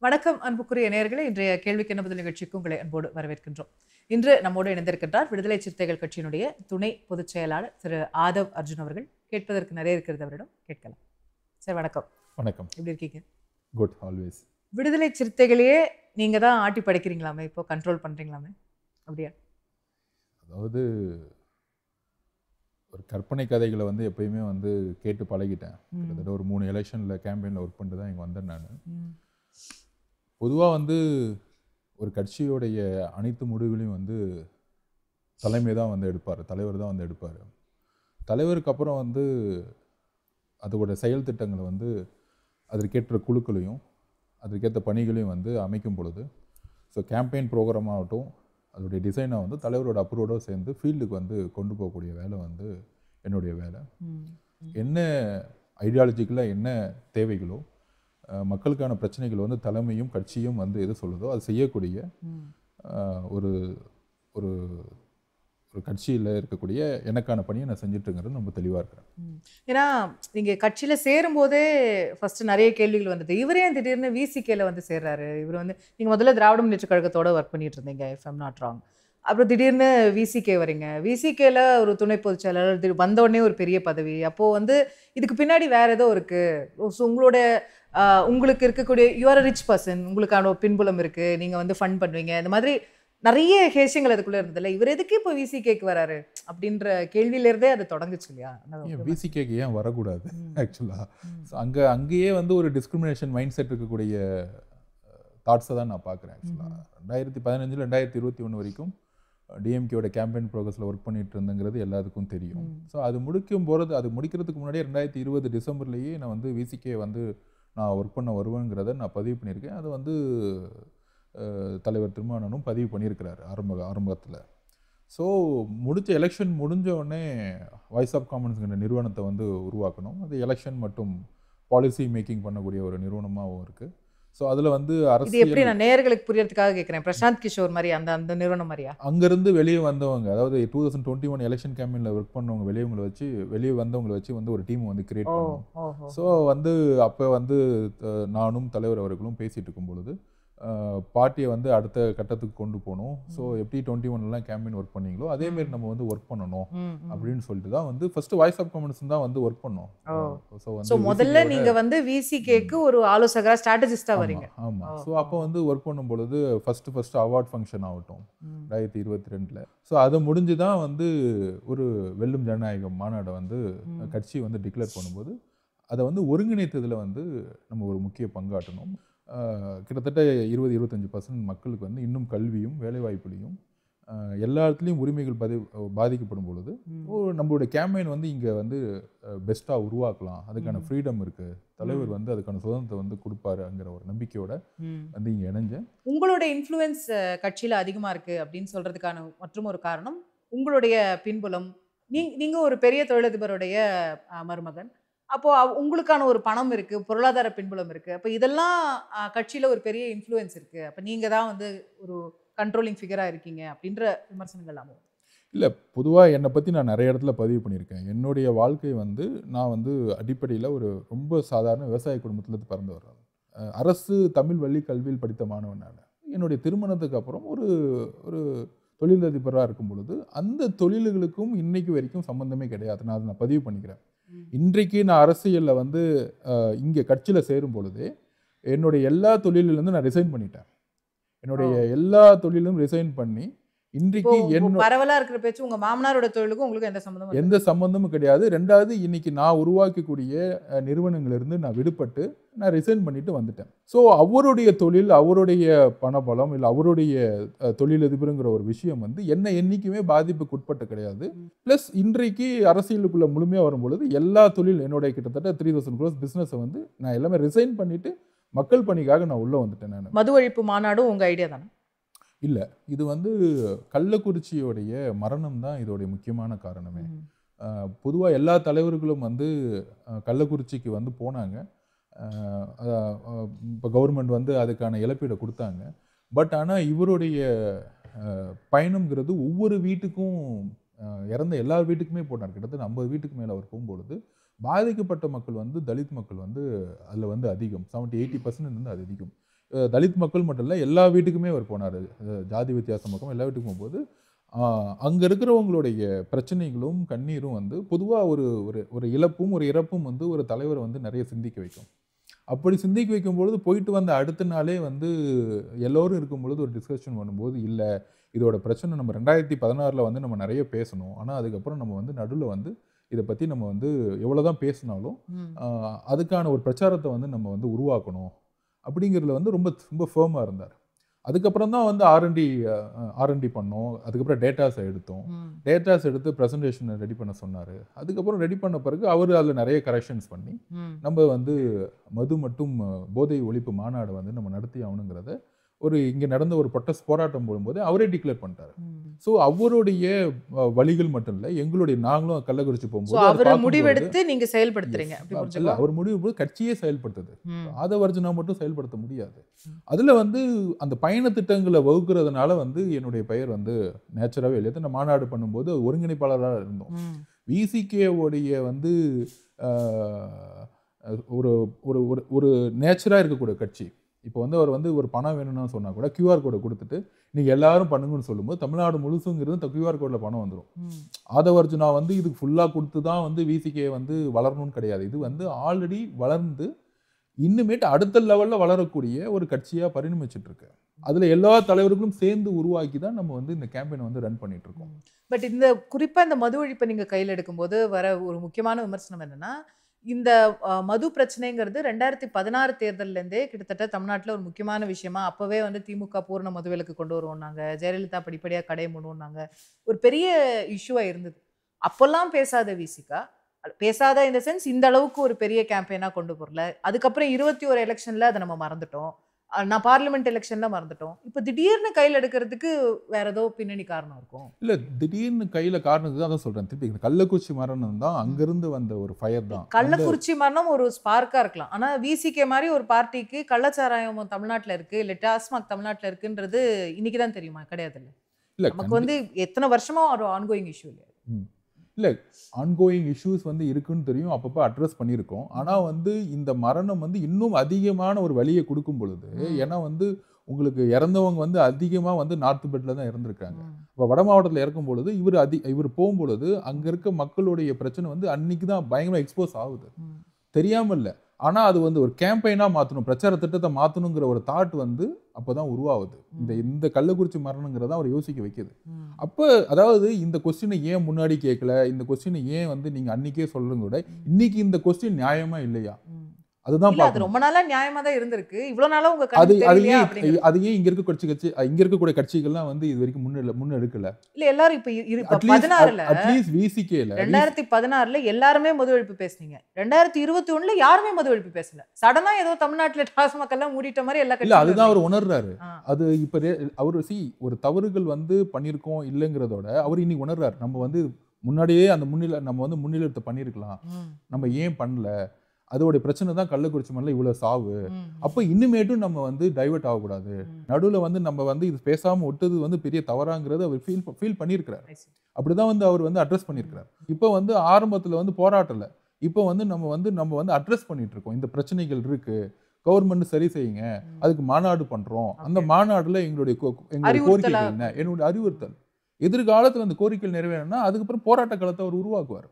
வணக்கம் அன்புக்குரிய நேயர்களே, இன்றைய கேள்விக்கு என்ன பதில் நிகழ்ச்சிக்கு உங்களை அன்போடு வரவேற்கின்றோம். இன்று நம்மோடு இணைந்திருக்கின்றார் விடுதலை சிறுத்தைகள் கட்சியினுடைய துணை பொதுச் செயலாளர் திரு ஆதவ் அர்ஜுன் அவர்கள். கேட்பதற்கு நிறைய இருக்கிறது, அவரிடம் கேட்கலாம். சார் வணக்கம். வணக்கம். எப்படி இருக்கீங்க? Good, always. விடுதலை சிறுத்தைகளையே நீங்க தான் ஆட்டி படைக்கிறீங்களாமே, இப்போ கண்ட்ரோல் பண்றீங்களாமே, அப்படியா? அதாவது ஒரு கற்பனை கதைகளை வந்து எப்பயுமே வந்து கேட்டு பழகிட்டேன். கிட்டத்தட்ட ஒரு 3 எலெக்ஷனில் கேம்பெயினில் ஒர்க் பண்ணிட்டு தான் இங்கே வந்தேன் நான். பொதுவாக வந்து ஒரு கட்சியோடைய அனைத்து முடிவுகளையும் வந்து தலைமை தான் வந்து எடுப்பார், தலைவர் தான் வந்து எடுப்பார். தலைவருக்கு அப்புறம் வந்து அதோட செயல் திட்டங்களை வந்து அதற்கேற்ற குழுக்களையும் அதற்கேற்ற பணிகளையும் வந்து அமைக்கும் பொழுது, ஸோ கேம்பெயின் ப்ரோக்ராம் ஆகட்டும், அதோடைய டிசைனை வந்து தலைவரோட அப்ரூவோட சேர்ந்து ஃபீல்டுக்கு வந்து கொண்டு போகக்கூடிய வேலை வந்து என்னுடைய வேலை. என்ன ஐடியாலஜிக்கலாக என்ன தேவைகளோ, மக்களுக்கான பிரச்சனைகள் வந்து தலைமையும் கட்சியும் வந்து எது சொல்லுதோ அது செய்யக்கூடிய ஒரு ஒரு ஒரு கட்சியில் இருக்கக்கூடிய எனக்கான பணியை நான் செஞ்சுட்டுங்கிறது ரொம்ப தெளிவாக இருக்கிறேன். ஏன்னா நீங்கள் கட்சியில் சேரும்போதே ஃபர்ஸ்ட் நிறைய கேள்விகள் வந்தது. இவரே திடீர்னு விசிகேல வந்து சேர்றாரு. இவர் வந்து நீங்கள் முதல்ல திராவிட முன்னேற்ற கழகத்தோட ஒர்க் பண்ணிட்டு இருந்தீங்க, இஃப் ஐம் நாட் ராங். அப்புறம் திடீர்னு விசிகே வரீங்க. விசிகேல ஒரு துணை பொதுச் செயலாளர் வந்த உடனே ஒரு பெரிய பதவி. அப்போது வந்து இதுக்கு பின்னாடி வேற ஏதோ இருக்குது. ஸோ உங்களுக்கு இருக்கக்கூடிய யூஆர் அ ரிச் பர்சன், உங்களுக்கான பின்புலம் இருக்குது, நீங்கள் வந்து ஃபண்ட் பண்ணுவீங்க, இந்த மாதிரி நிறைய விஷயங்கள் அதுக்குள்ளே இருந்ததில்ல. இவர் எதுக்கு இப்போ விசிகேக்கு வராரு அப்படின்ற கேள்வியிலேருந்தே அது தொடங்குச்சு இல்லையா? விசிகேக்கு ஏன் வரக்கூடாது ஆக்சுவலாக? ஸோ அங்கேயே வந்து ஒரு டிஸ்கிரிமினேஷன் மைண்ட் செட் இருக்கக்கூடிய தாட்ஸை தான் நான் பார்க்குறேன். ஆக்சுவலாக 2015 2021 வரைக்கும் டிஎம்கேயோட கேம்பெயின் ப்ரோக்ரஸில் ஒர்க் பண்ணிட்டு இருந்தேங்கிறது எல்லாத்துக்கும் தெரியும். ஸோ அது முடிக்கிறதுக்கு முன்னாடியே 2020 டிசம்பர்லேயே நான் வந்து விசிகே வந்து நான் ஒர்க் பண்ண வருவேங்கிறத நான் பதிவு பண்ணியிருக்கேன். அது வந்து தலைவர் திருமாவளவனும் பதிவு பண்ணியிருக்கிறார் ஆரம்பத்தில். ஸோ எலெக்ஷன் முடிஞ்ச உடனே வாய்ஸ் ஆஃப் காமன்ஸ்ங்கிற நிறுவனத்தை வந்து உருவாக்கணும். அது எலெக்ஷன் மற்றும் பாலிசி மேக்கிங் பண்ணக்கூடிய ஒரு நிறுவனமாகவும் இருக்குது. ஸோ அதில் வந்து அரசு எப்படி, நான் நேயர்களுக்கு புரியறதுக்காக கேட்குறேன், பிரசாந்த் கிஷோர் மாதிரி அந்த நிறுவனம் மாதிரியா? அங்கேருந்து வெளியே வந்தவங்க, அதாவது 2021 எலெக்ஷன் கேம்பெயினில் ஒர்க் பண்ணவங்க வெளியே வந்தவங்களை வச்சு வந்து ஒரு டீம் வந்து கிரியேட் பண்ணோம். ஸோ வந்து அப்போ வந்து நானும் தலைவர் அவர்களும் பேசிகிட்டு இருக்கும் பொழுது பார்ட்டியை வந்து அடுத்த கட்டத்துக்கு கொண்டு போகணும். ஸோ எப்படி 21 கேம்பெயின் ஒர்க் பண்ணீங்களோ அதேமாரி நம்ம வந்து ஒர்க் பண்ணணும் அப்படின்னு சொல்லிட்டு தான் வந்து ஃபர்ஸ்ட் வாய்ஸ் ஆஃப் காமன்ஸ் தான் வந்து ஒர்க் பண்ணோம். ஸோ முதல்ல நீங்கள் வந்து விசிகேக்கு ஒரு ஆலோசகராக ஸ்ட்ராட்டஜிஸ்டாக வரீங்க. ஆமாம். ஸோ அப்போ வந்து ஒர்க் பண்ணும் பொழுது ஃபர்ஸ்ட் அவார்ட் ஃபங்க்ஷன் ஆகட்டும் 2022. ஸோ அது முடிஞ்சு தான் வந்து ஒரு வெல்லும் ஜனநாயகம் மாநாடை வந்து கட்சி வந்து டிக்ளேர் பண்ணும்போது அதை வந்து ஒருங்கிணைத்ததில் வந்து நம்ம ஒரு முக்கிய பங்காற்றணும். கிட்டத்தட்ட 20-25% மக்களுக்கு வந்து இன்னும் கல்வியும் வேலைவாய்ப்புலையும் எல்லா இடத்துலையும் உரிமைகள் பாதிக்கப்படும் பொழுது நம்மளுடைய கேம்பெயின் வந்து இங்கே வந்து பெஸ்ட்டாக உருவாக்கலாம், அதுக்கான ஃப்ரீடம் இருக்குது, தலைவர் வந்து அதுக்கான சுதந்திரத்தை வந்து கொடுப்பாருங்கிற ஒரு நம்பிக்கையோட வந்து இங்கே இணைஞ்சேன். உங்களோட இன்ஃப்ளூயன்ஸ் கட்சியில் அதிகமாக இருக்குது அப்படின்னு சொல்கிறதுக்கான மற்றும் ஒரு காரணம் உங்களுடைய பின்புலம். நீங்கள் ஒரு பெரிய தொழிலதிபருடைய மருமகன். அப்போது உங்களுக்கான ஒரு பணம் இருக்குது, பொருளாதார பின்புலம் இருக்குது. அப்போ இதெல்லாம் கட்சியில் ஒரு பெரிய இன்ஃப்ளூயன்ஸ் இருக்குது. அப்போ நீங்கள் தான் வந்து ஒரு கண்ட்ரோலிங் ஃபிகராக இருக்கீங்க அப்படின்ற விமர்சனங்கள் ஆகும். இல்லை, பொதுவாக என்னை பற்றி நான் நிறைய இடத்துல பதிவு பண்ணியிருக்கேன். என்னுடைய வாழ்க்கை வந்து நான் வந்து அடிப்படையில் ஒரு ரொம்ப சாதாரண விவசாய குடும்பத்தில் பிறந்து வர்றேன். அரசு தமிழ் வழி கல்வியில் படித்த மாணவன் நான். என்னுடைய திருமணத்துக்கு அப்புறம் ஒரு தொழிலதிபராக இருக்கும் பொழுது அந்த தொழில்களுக்கும் இன்னைக்கு வரைக்கும் சம்மந்தமே கிடையாது. நான் அதை பதிவு பண்ணிக்கிறேன். இன்றைக்கு நான் அரசியலில் வந்து இங்கே கட்சியில் சேரும் பொழுதே என்னுடைய எல்லா தொழிலிருந்து நான் ரிசைன் பண்ணிட்டேன். என்னுடைய எல்லா தொழிலும் ரிசைன் பண்ணி இன்றைக்கு பரவலா இருக்கிற பேச்சு உங்க மாமனாரோட தொழிலுக்கும் உங்களுக்கு எந்த சம்பந்தமும் கிடையாது. ரெண்டாவது, இன்னைக்கு நான் உருவாக்கக்கூடிய நிறுவனங்களிலிருந்து நான் விடுபட்டு நான் ரிசைன் பண்ணிட்டு வந்துட்டேன். ஸோ அவருடைய தொழில், அவருடைய பணபலம், இல்லை அவருடைய தொழிலதிபருங்கிற ஒரு விஷயம் வந்து என்ன என்னைக்குமே பாதிப்புக்கு உட்பட்டு கிடையாது. ப்ளஸ் இன்றைக்கு அரசியலுக்குள்ள முழுமையாக வரும்பொழுது எல்லா தொழில் என்னுடைய கிட்டத்தட்ட 3000 crores பிஸ்னஸை வந்து நான் எல்லாமே ரிசைன் பண்ணிட்டு மக்கள் பணிக்காக நான் உள்ளே வந்துட்டேன். நான் மது ஒழிப்பு மாநாடும் உங்கள் ஐடியா தானே? இல்லை, இது வந்து கள்ளக்குறிச்சியோடைய மரணம் தான் இதோடைய முக்கியமான காரணமே. பொதுவாக எல்லா தலைவர்களும் வந்து கள்ளக்குறிச்சிக்கு வந்து போனாங்க. இப்போ கவர்மெண்ட் வந்து அதுக்கான இழப்பீடை கொடுத்தாங்க. பட் ஆனால் இவருடைய பயணம்ங்கிறது ஒவ்வொரு வீட்டுக்கும் இறந்த எல்லா வீட்டுக்குமே போனார். கிட்டத்தட்ட 50 வீட்டுக்கு மேலே அவர் போகும்பொழுது பாதிக்கப்பட்ட மக்கள் வந்து தலித் மக்கள் வந்து அதில் வந்து அதிகம், 70-80% வந்து அது அதிகம். தலித் மக்கள் மட்டும் இல்லை எல்லா வீட்டுக்குமே அவர் போனார். ஜாதி வித்தியாசம் பக்கம் எல்லா வீட்டுக்கும் போகும்போது அங்கே இருக்கிறவங்களுடைய பிரச்சனைகளும் கண்ணீரும் வந்து பொதுவாக ஒரு ஒரு இழப்பும் ஒரு இறப்பும் வந்து ஒரு தலைவரை வந்து நிறைய சிந்திக்க வைக்கும். அப்படி சிந்திக்க வைக்கும் பொழுது போயிட்டு வந்த அடுத்த நாளே வந்து எல்லோரும் இருக்கும் பொழுது ஒரு டிஸ்கஷன் பண்ணும்போது இல்லை இதோட பிரச்சனை நம்ம 2016 வந்து நம்ம நிறைய பேசணும், ஆனால் அதுக்கப்புறம் நம்ம வந்து நடுவில் வந்து இதை பற்றி நம்ம வந்து எவ்வளோதான் பேசினாலும் அதுக்கான ஒரு பிரச்சாரத்தை வந்து நம்ம வந்து உருவாக்கணும் அப்படிங்கிறதுல வந்து ரொம்ப ரொம்ப ஃபேமாக இருந்தார். அதுக்கப்புறம் தான் வந்து ஆர்என்டி பண்ணோம். அதுக்கப்புறம் டேட்டாஸை எடுத்தோம். டேட்டாஸ் எடுத்து ப்ரெசன்டேஷனை ரெடி பண்ண சொன்னார். அதுக்கப்புறம் ரெடி பண்ண பிறகு அவர் அதில் நிறைய கரெக்ஷன்ஸ் பண்ணி நம்ம வந்து மது மற்றும் போதை ஒழிப்பு மாநாடு வந்து நம்ம நடத்தி ஆகணுங்கிறத ஒரு இங்கே நடந்த ஒரு ப்ரொட்டஸ்ட் போராட்டம் போடும்போது அவரே டிக்ளேர் பண்ணிட்டாரு. ஸோ அவருடைய வழிகள் மட்டும் இல்லை, எங்களுடைய நாங்களும் கள்ளக்குறிச்சி போகும்போது முடிவெடுத்து நீங்க செயல்படுத்துறீங்க. இல்லை, அவர் முடிவு கட்சியே செயல்படுத்துது, ஆதவர்ஜுனா மட்டும் செயல்படுத்த முடியாது. அதில் வந்து அந்த பயண திட்டங்களை வகுக்கிறதுனால வந்து என்னுடைய பெயர் வந்து நேச்சுராகவே இல்லையா. நான் மாநாடு பண்ணும்போது ஒருங்கிணைப்பாளராக இருந்தோம். விசிகேவுடைய வந்து ஒரு ஒரு ஒரு நேச்சராக இருக்கக்கூடிய கட்சி. இப்போ வந்து அவர் வந்து ஒரு பணம் வேணும்னு சொன்னால் கூட கியூஆர் கோடை கொடுத்துட்டு நீங்கள் எல்லாரும் பண்ணுங்கன்னு சொல்லும்போது தமிழ்நாடு முழுசுங்கிறது கியூஆர் கோடில் பணம் வந்துடும். ஆதவர்ஜுனா வந்து இதுக்கு ஃபுல்லாக கொடுத்து தான் வந்து விசிகே வந்து வளரணும்னு கிடையாது. இது வந்து ஆல்ரெடி வளர்ந்து இன்னுமேட்டு அடுத்த லெவலில் வளரக்கூடிய ஒரு கட்சியாக பரிணமிச்சிட்டு இருக்கு. அதில் எல்லா தலைவர்களும் சேர்ந்து உருவாக்கி தான் நம்ம வந்து இந்த கேம்பெயினை வந்து ரன் பண்ணிட்டு இருக்கோம். பட் இந்த குறிப்பாக இந்த மது ஒழிப்பை நீங்கள் கையில் எடுக்கும்போது வர ஒரு முக்கியமான விமர்சனம் என்னன்னா, இந்த மது பிரச்சனைங்கிறது 2016 தேர்தல்லேருந்தே கிட்டத்தட்ட தமிழ்நாட்டில் ஒரு முக்கியமான விஷயமா அப்போவே வந்து திமுக பூர்ண மதுவிலக்கு கொண்டு வருவோம்னாங்க, ஜெயலலிதா படிப்படியாக கடை மூடுவோம்னாங்க, ஒரு பெரிய இஷ்யூவாக இருந்தது. அப்போல்லாம் பேசாத விசிகா, பேசாத இந்த சென்ஸ் இந்த அளவுக்கு ஒரு பெரிய கேம்பெயினாக கொண்டு போகல. அதுக்கப்புறம் 21 எலெக்ஷனில் அதை நம்ம மறந்துட்டோம். நான் பார்லிமெண்ட் எலெக்ஷன்ல மறந்துட்டோம். இப்போ திடீர்னு கையில் எடுக்கிறதுக்கு வேற ஏதோ பின்னணி காரணம் இருக்கும். இல்லை, திடீர்னு கையில் காரணம் தான் சொல்கிறேன். திருப்பி கள்ளக்குறிச்சி மரணம் தான் அங்கிருந்து வந்த ஒரு ஃபயர் தான். கள்ளக்குறிச்சி மரணம் ஒரு ஸ்பார்க்காக இருக்கலாம். ஆனால் விசிகே மாதிரி ஒரு பார்ட்டிக்கு கள்ளச்சாராயம் தமிழ்நாட்டில் இருக்கு, இல்லை டாஸ்மாக் தமிழ்நாட்டில் இருக்குன்றது இன்னைக்கு தான் தெரியுமா? கிடையாது. இல்லை, நமக்கு வந்து எத்தனை வருஷமா ஒரு ஆன்கோயிங் இஷ்யூ இல்லையா? இல்லை, ஆன்கோயிங் இஷ்யூஸ் வந்து இருக்குன்னு தெரியும், அப்பப்போ அட்ரஸ் பண்ணியிருக்கோம். ஆனால் வந்து இந்த மரணம் வந்து இன்னும் அதிகமான ஒரு வழியை கொடுக்கும் பொழுது, ஏன்னா வந்து உங்களுக்கு இறந்தவங்க வந்து அதிகமாக வந்து நார்த் பெட்டில் தான் இறந்துருக்காங்க. இப்போ வட மாவட்டத்தில் இறக்கும் பொழுது இவர் போகும்பொழுது அங்கே இருக்க மக்களுடைய பிரச்சனை வந்து அன்னைக்கு தான் பயங்கரமாக எக்ஸ்போஸ் ஆகுது. தெரியாமல் இல்லை, ஆனால் அது வந்து ஒரு கேம்பெயினாக மாற்றணும், பிரச்சார திட்டத்தை மாற்றணுங்கிற ஒரு தாட் வந்து அப்போ தான் உருவாகுது. இந்த கள்ளக்குறிச்சி மரணங்கிறத அவர் யோசிக்க வைக்குது. அப்போ அதாவது இந்த கொஸ்டினை ஏன் முன்னாடி கேட்கல, இந்த கொஸ்டினை ஏன் வந்து நீங்கள் அன்னைக்கே சொல்லுங்க கூட இன்னைக்கு இந்த கொஸ்டின் நியாயமா இல்லையா? அதுதான் அது ரொம்ப நாளா நியாயமா தான் இருந்திருக்கு. இவ்வளவு நாளா உங்க அது ஏன் இங்க இருக்கக்கூடிய கட்சிகள்லாம் வந்து இது வரைக்கும் முன்னெடுக்கல? இல்ல, எல்லாரும் இப்ப 16ல அட்லீஸ்ட் விசிகேல 2016ல எல்லாருமே மது ஒழிப்பு பேசுனீங்க. 2021ல யாருமே மது ஒழிப்பு பேசல. சடனா ஏதோ தமிழ்நாட்டுல டாஸ்மாக் எல்லாம் மூடிட்ட மாதிரி எல்லா கட்சியும். இல்ல, அதுதான் அவர் உணர்றாரு. அது இப்ப அவரு ஒரு தவறுகள் வந்து பண்ணிருக்கோம் இல்லைங்கிறதோட அவர் இன்னைக்கு உணர்றாரு. நம்ம வந்து முன்னாடியே அந்த முன்னிலைத்தை பண்ணிருக்கலாம், நம்ம ஏன் பண்ணல, அதோடைய பிரச்சனை தான் கள்ளக்குறிச்சி மண்ணில் இவ்வளோ சாவு. அப்போ இன்னுமேட்டும் நம்ம வந்து டைவர்ட் ஆகக்கூடாது, நடுவில் வந்து நம்ம வந்து இது பேசாமல் விட்டது வந்து பெரிய தவறாங்கிறது அவர் ஃபீல் பண்ணியிருக்கிறார். அப்படிதான் வந்து அவர் வந்து அட்ரஸ் பண்ணியிருக்கிறார். இப்போ வந்து ஆரம்பத்தில் வந்து போராட்டல, இப்போ வந்து நம்ம வந்து அட்ரஸ் பண்ணிட்டு இருக்கோம். இந்த பிரச்சனைகள் இருக்கு, கவர்மெண்ட் சரி செய்யுங்க, அதுக்கு மாநாடு பண்றோம். அந்த மாநாடுல எங்களுடைய கோரிக்கைகள் என்ன, என்னுடைய அறிவுறுத்தல், எதிர்காலத்தில் அந்த கோரிக்கைகள் நிறைவேறணும்னா அதுக்கப்புறம் போராட்ட களத்தை அவர் உருவாக்குவார்.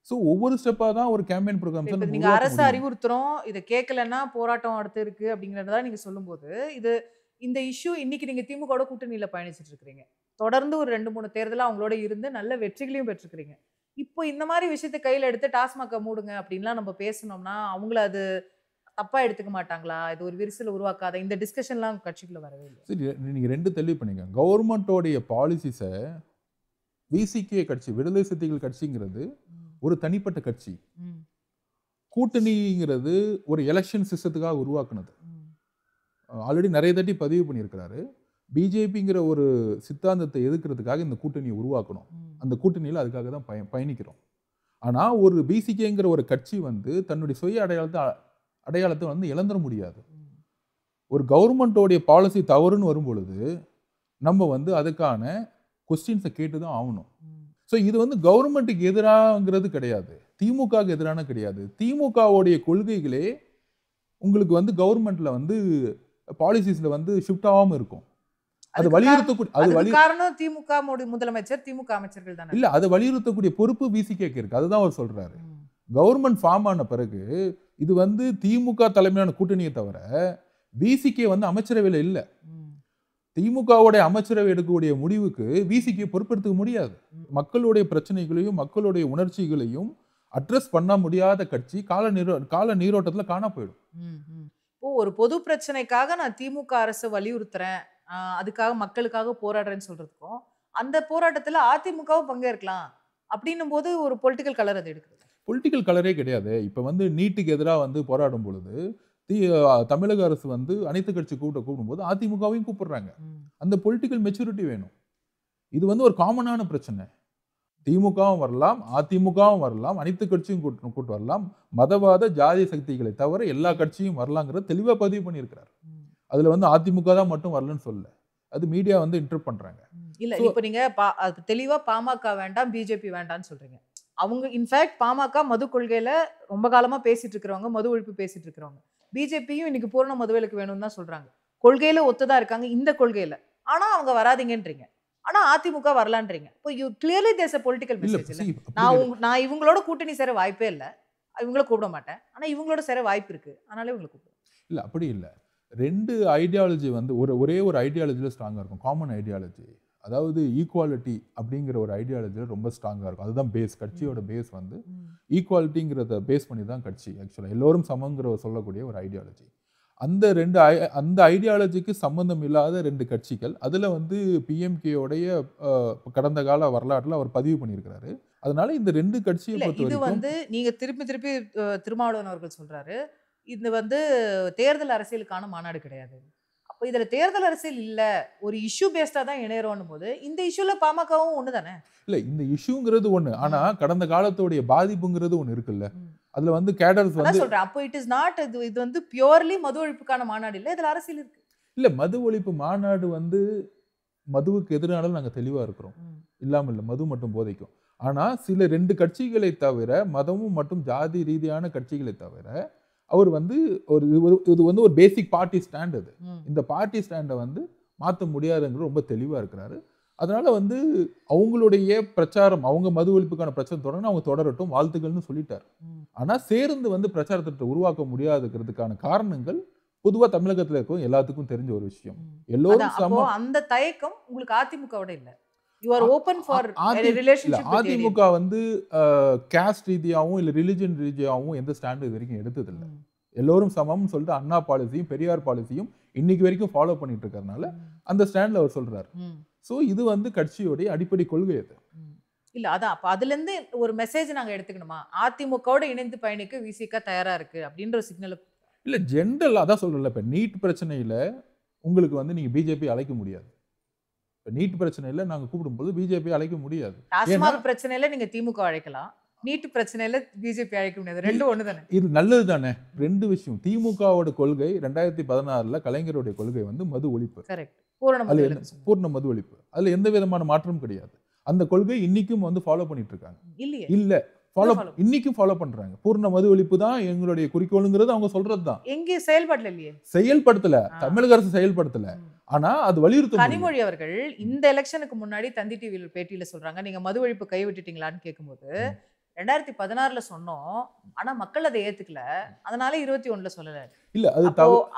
ஸோ ஒவ்வொரு ஸ்டெப்பாக தான் ஒரு கேம்பெயின் ப்ரோக்ராம்ஸ் நீங்கள் அரசு அறிவுறுத்துறோம், இதை கேட்கலன்னா போராட்டம் அடுத்து இருக்கு அப்படிங்கிறதா நீங்கள் சொல்லும்போது, இந்த இஷ்யூ இன்னைக்கு நீங்கள் திமுக கூட்டணியில் பயணிச்சுட்டு இருக்கிறீங்க. தொடர்ந்து ஒரு 2-3 தேர்தலாக அவங்களோட இருந்து நல்ல வெற்றிகளையும் பெற்றுக்கிறீங்க. இப்போ இந்த மாதிரி விஷயத்தை கையில் எடுத்து டாஸ்மாகை மூடுங்க அப்படின்லாம் நம்ம பேசணும்னா அவங்கள அது தப்பா எடுத்துக்க மாட்டாங்களா? இது ஒரு விரிசல் உருவாக்காத? இந்த டிஸ்கஷன்லாம் கட்சிக்குள்ள வரவே இல்லை. சரி, நீங்கள் 2 தெளிவு பண்ணிங்க. கவர்மெண்ட்டோடைய பாலிசிஸை விசிகே கட்சி, விடுதலை சிறுத்தைகள் கட்சிங்கிறது ஒரு தனிப்பட்ட கட்சி. கூட்டணிங்கிறது ஒரு எலெக்ஷன் சிஸ்டத்துக்காக உருவாக்குனது. ஆல்ரெடி நிறைய தட்டி பதிவு பண்ணியிருக்கிறாரு. பிஜேபிங்கிற ஒரு சித்தாந்தத்தை எதிர்க்கிறதுக்காக இந்த கூட்டணியை உருவாக்கணும். அந்த கூட்டணியில் அதுக்காக தான் பயணிக்கிறோம். ஆனால் ஒரு பிசிகேங்கிற ஒரு கட்சி வந்து தன்னுடைய சுய அடையாளத்தை வந்து இழந்துட முடியாது. ஒரு கவர்மெண்ட்டோடைய பாலிசி தவறுன்னு வரும்பொழுது நம்ம வந்து அதுக்கான கொஸ்டின்ஸை கேட்டு தான் ஆகணும். ஸோ இது வந்து கவர்மெண்ட்டுக்கு எதிராங்கிறது கிடையாது, திமுகவுக்கு எதிரான கிடையாது. திமுகவுடைய கொள்கைகளே உங்களுக்கு வந்து கவர்மெண்ட்ல வந்து பாலிசிஸ்ல வந்து ஷிஃப்ட் ஆகாம இருக்கும். அது அதுக்கு வலியுறுத்தக்கூடிய அதுக்கு காரணம் திமுக முதலமைச்சர், திமுக அமைச்சர்கள் தானே. இல்ல அதை வலியுறுத்தக்கூடிய பொறுப்பு விசிகேக்கு இருக்கு. அதுதான் அவர் சொல்றாரு. ம். கவர்மெண்ட் ஃபார்ம் ஆன பிறகு இது வந்து திமுக தலைமையிலான கூட்டணியை தவிர விசிகே வந்து அமைச்சரவையில் இல்ல. ம். திமுகவுடைய அமைச்சரவை எடுக்கக்கூடிய முடிவுக்கு விசிகே பொறுப்பெடுத்துக்க முடியாது. மக்களுடைய பிரச்சனைகளையும் மக்களுடைய உணர்ச்சிகளையும் அட்ரஸ் பண்ண முடியாத கட்சி கால நீரோட்டத்துல காணா போயிடும். ம், ம். இப்போ ஒரு பொது பிரச்சனைக்காக நான் திமுக அரசு வலியுறுத்துறேன், அதுக்காக மக்களுக்காக போராடுறேன்னு சொல்றதுக்கும், அந்த போராட்டத்துல அதிமுகவும் பங்கேற்கலாம் அப்படின்னும் போது ஒரு பொலிட்டிக்கல் கலர் அது எடுக்குது. பொலிட்டிக்கல் கலரே கிடையாது. இப்ப வந்து நீட்டுக்கு எதிராக வந்து போராடும் பொழுது தமிழக அரசு வந்து அனைத்து கட்சி கூப்பிடும்போது அதிமுகவையும் கூப்பிடுறாங்க. அந்த பொலிட்டிக்கல் மெச்சூரிட்டி வேணும். இது வந்து ஒரு காமனான பிரச்சனை. திமுகவும் வரலாம், அதிமுகவும் வரலாம், அனைத்து கட்சியும் கூட்டு வரலாம். மதவாத ஜாதி சக்திகளை தவிர எல்லா கட்சியும் வரலாங்கிறத தெளிவா பதிவு பண்ணியிருக்கிறார். அதுல வந்து அதிமுக தான் மட்டும் வரலன்னு சொல்ல. அது மீடியா வந்து இன்டர்ப்ட் பண்றாங்க. இல்ல இப்போ நீங்க தெளிவா பாமக வேண்டாம், பிஜேபி வேண்டாம்னு சொல்றீங்க. அவங்க இன்ஃபேக்ட் பாமக மது கொள்கையில ரொம்ப காலமா பேசிட்டு இருக்கிறவங்க, மது ஒழிப்பு பேசிட்டு இருக்கிறவங்க. பிஜேபியும் இன்னைக்கு பூரண மதுவிலக்கு வேணும்னு தான் சொல்றாங்க. கொள்கையில ஒத்துதா இருக்காங்க இந்த கொள்கையில. ஆனா அவங்க வராதீங்கன்றீங்க. ஆனா அதிமுக வரலான்றீங்க. இப்போ you clearly there's a political message இல்ல. நான் இவங்களோட கூட்டணி சேர வாய்ப்பே இல்ல. இவங்கள கூப்பிட மாட்டேன். ஆனா இவங்களோட சேர வாய்ப்பு இருக்கு. அதனால இவங்கள கூப்பிடுறேன். இல்ல அப்படி இல்ல. ரெண்டு ஐடியாலஜி வந்து ஒரே ஒரு ஐடியாலஜில ஸ்ட்ராங்கா இருக்கும். Common ideology. அதாவது ஈக்குவாலிட்டி அப்படிங்கிற ஒரு ஐடியாலஜில ரொம்ப ஸ்ட்ராங்கா இருக்கும். அதுதான் பேஸ். கட்சியோட பேஸ் வந்து ஈக்குவாலிட்டிங்கிறத பேஸ் பண்ணி தான் கட்சி. ஆக்சுவலா எல்லோரும் சமங்கிற சொல்லக்கூடிய ஒரு ஐடியாலஜி. அந்த ஐடியாலஜிக்கு சம்பந்தம் இல்லாத ரெண்டு கட்சிகள், அதுல வந்து பிஎம்கேயோடைய கடந்த கால வரலாற்றுல அவர் பதிவு பண்ணியிருக்கிறாரு. அதனால இந்த ரெண்டு கட்சியை பொறுத்த இது வரைக்கும் வந்து நீங்க திருப்பி திருமாவளவன் அவர்கள் சொல்றாரு, இது வந்து தேர்தல் அரசியலுக்கான மாநாடு கிடையாது. அப்ப இதுல தேர்தல் அரசியல் இல்ல, ஒரு இஷ்யூ பேஸ்டா தான் இணையறோம் போது இந்த இஷ்யூல பாமகவும் ஒண்ணு தானே. இல்ல இந்த இஷ்யூங்கிறது ஒண்ணு. ஆனா கடந்த காலத்தோடைய பாதிப்புங்கிறது ஒண்ணு இருக்குல்ல. அதுல வந்து கேடர்ஸ் வந்து சொல்றேன். அப்போ இட் இஸ் நாட் இது வந்து பியூர்லி மது ஒழிப்புக்கான மாநாடு இல்ல, இதுல அரசியல் இருக்கு. இல்ல மது ஒழிப்பு மாநாடு வந்து மதுவுக்கு எதிரானாலும் நாங்க தெளிவா இருக்கிறோம். இல்லாம இல்ல, மது மட்டும் போதைக்கும். ஆனா சில ரெண்டு கட்சிகளை தவிர, மதமும் மற்றும் ஜாதி ரீதியான கட்சிகளை தவிர, அவர் வந்து இது வந்து ஒரு பேசிக் பார்ட்டி ஸ்டாண்ட். அது இந்த பார்ட்டி ஸ்டாண்டை வந்து மாற்ற முடியாதுங்கிற ரொம்ப தெளிவா இருக்கிறாரு. அதனால வந்து அவங்களுடைய பிரச்சாரம், அவங்க மது ஒழிப்புக்கான பிரச்சாரம் தொடர்ந்து அவங்க தொடரட்டும், வாழ்த்துக்கள்னு சொல்லிட்டார். ஆனா சேர்ந்து வந்து பிரச்சாரத்தை உருவாக்க முடியாதுங்கிறதுக்கான காரணங்கள் பொதுவா தமிழகத்துல இருக்கும் எல்லாத்துக்கும் தெரிஞ்ச ஒரு விஷயம். எல்லோரும் அந்த தயக்கம் உங்களுக்கு அதிமுகவோட இல்ல. You are open for a relationship with AIADMK வந்து காஸ்ட் ரீதியாகவும் இல்ல ரிலிஜன் ரீதியாகவும் எந்த ஸ்டாண்ட் இது வரைக்கும் எடுத்தது இல்லை. எல்லோரும் சமம்னு சொல்லிட்டு அண்ணா பாலிசியும் பெரியார் பாலிசியும் இன்னைக்கு வரைக்கும் ஃபாலோ பண்ணிட்டு இருக்கறனால அந்த ஸ்டாண்ட்ல அவர் சொல்றாரு. சோ இது வந்து கட்சியோட அடிப்படை கொள்கை அது. இல்ல அதான் அப்ப அதுல இருந்து ஒரு மெசேஜ் நாங்க எடுத்துக்கணுமா, அதிமுகவோட இணைந்து பயணிக்க விசிக தயாரா இருக்கு அப்படின்ற சிக்னல். இல்ல ஜெனரல் அதான் சொல்றேன்ல, இப்ப நீட் பிரச்சனையில உங்களுக்கு வந்து நீங்க பிஜேபி அழைக்க முடியாது. இப்ப நீட் பிரச்சனையில நாங்க கூப்பிடும்போது பிஜேபி அழைக்க முடியாது. டாஸ்மாக் பிரச்சனையில நீங்க திமுக அழைக்கலாம், நீட் பிரச்சனையில பிஜேபி அழைக்க முடியாது. ரெண்டும் ஒண்ணு தானே. இது நல்லது தானே. ரெண்டு விஷயம். திமுகவோட கொள்கை 2016ல கலைஞருடைய கொள்கை வந்து மது ஒழிப்பு. கரெக்ட். பூர்ண மது ஒழிப்பு. அதுல எந்த விதமான மாற்றமும் கிடையாது. அந்த கொள்கை இன்னைக்கும் வந்து ஃபாலோ பண்ணிட்டு இருக்காங்க. இல்ல இன்னைக்கும் ஃபாலோ பண்றாங்க. பூர்ண மது ஒழிப்பு தான் எங்களுடைய குறிக்கோளுங்கிறது அவங்க சொல்றதுதான். எங்க செயல்பாட்டுல இல்லையே. செயல்படுத்தல, தமிழக அரசு செயல்படுத்தல. ஆனா அது வலியுறுத்தும். கனிமொழி அவர்கள் இந்த எலெக்ஷனுக்கு முன்னாடி தந்தி டிவியில் பேட்டியில சொல்றாங்க, நீங்க மது ஒழிப்பு கைவிட்டுட்டீங்களான்னு கேட்கும்போது 2016ல சொன்னோம், ஆனா மக்கள் அதை ஏத்துக்கல, அதனால 21ல சொல்லல. இல்ல அது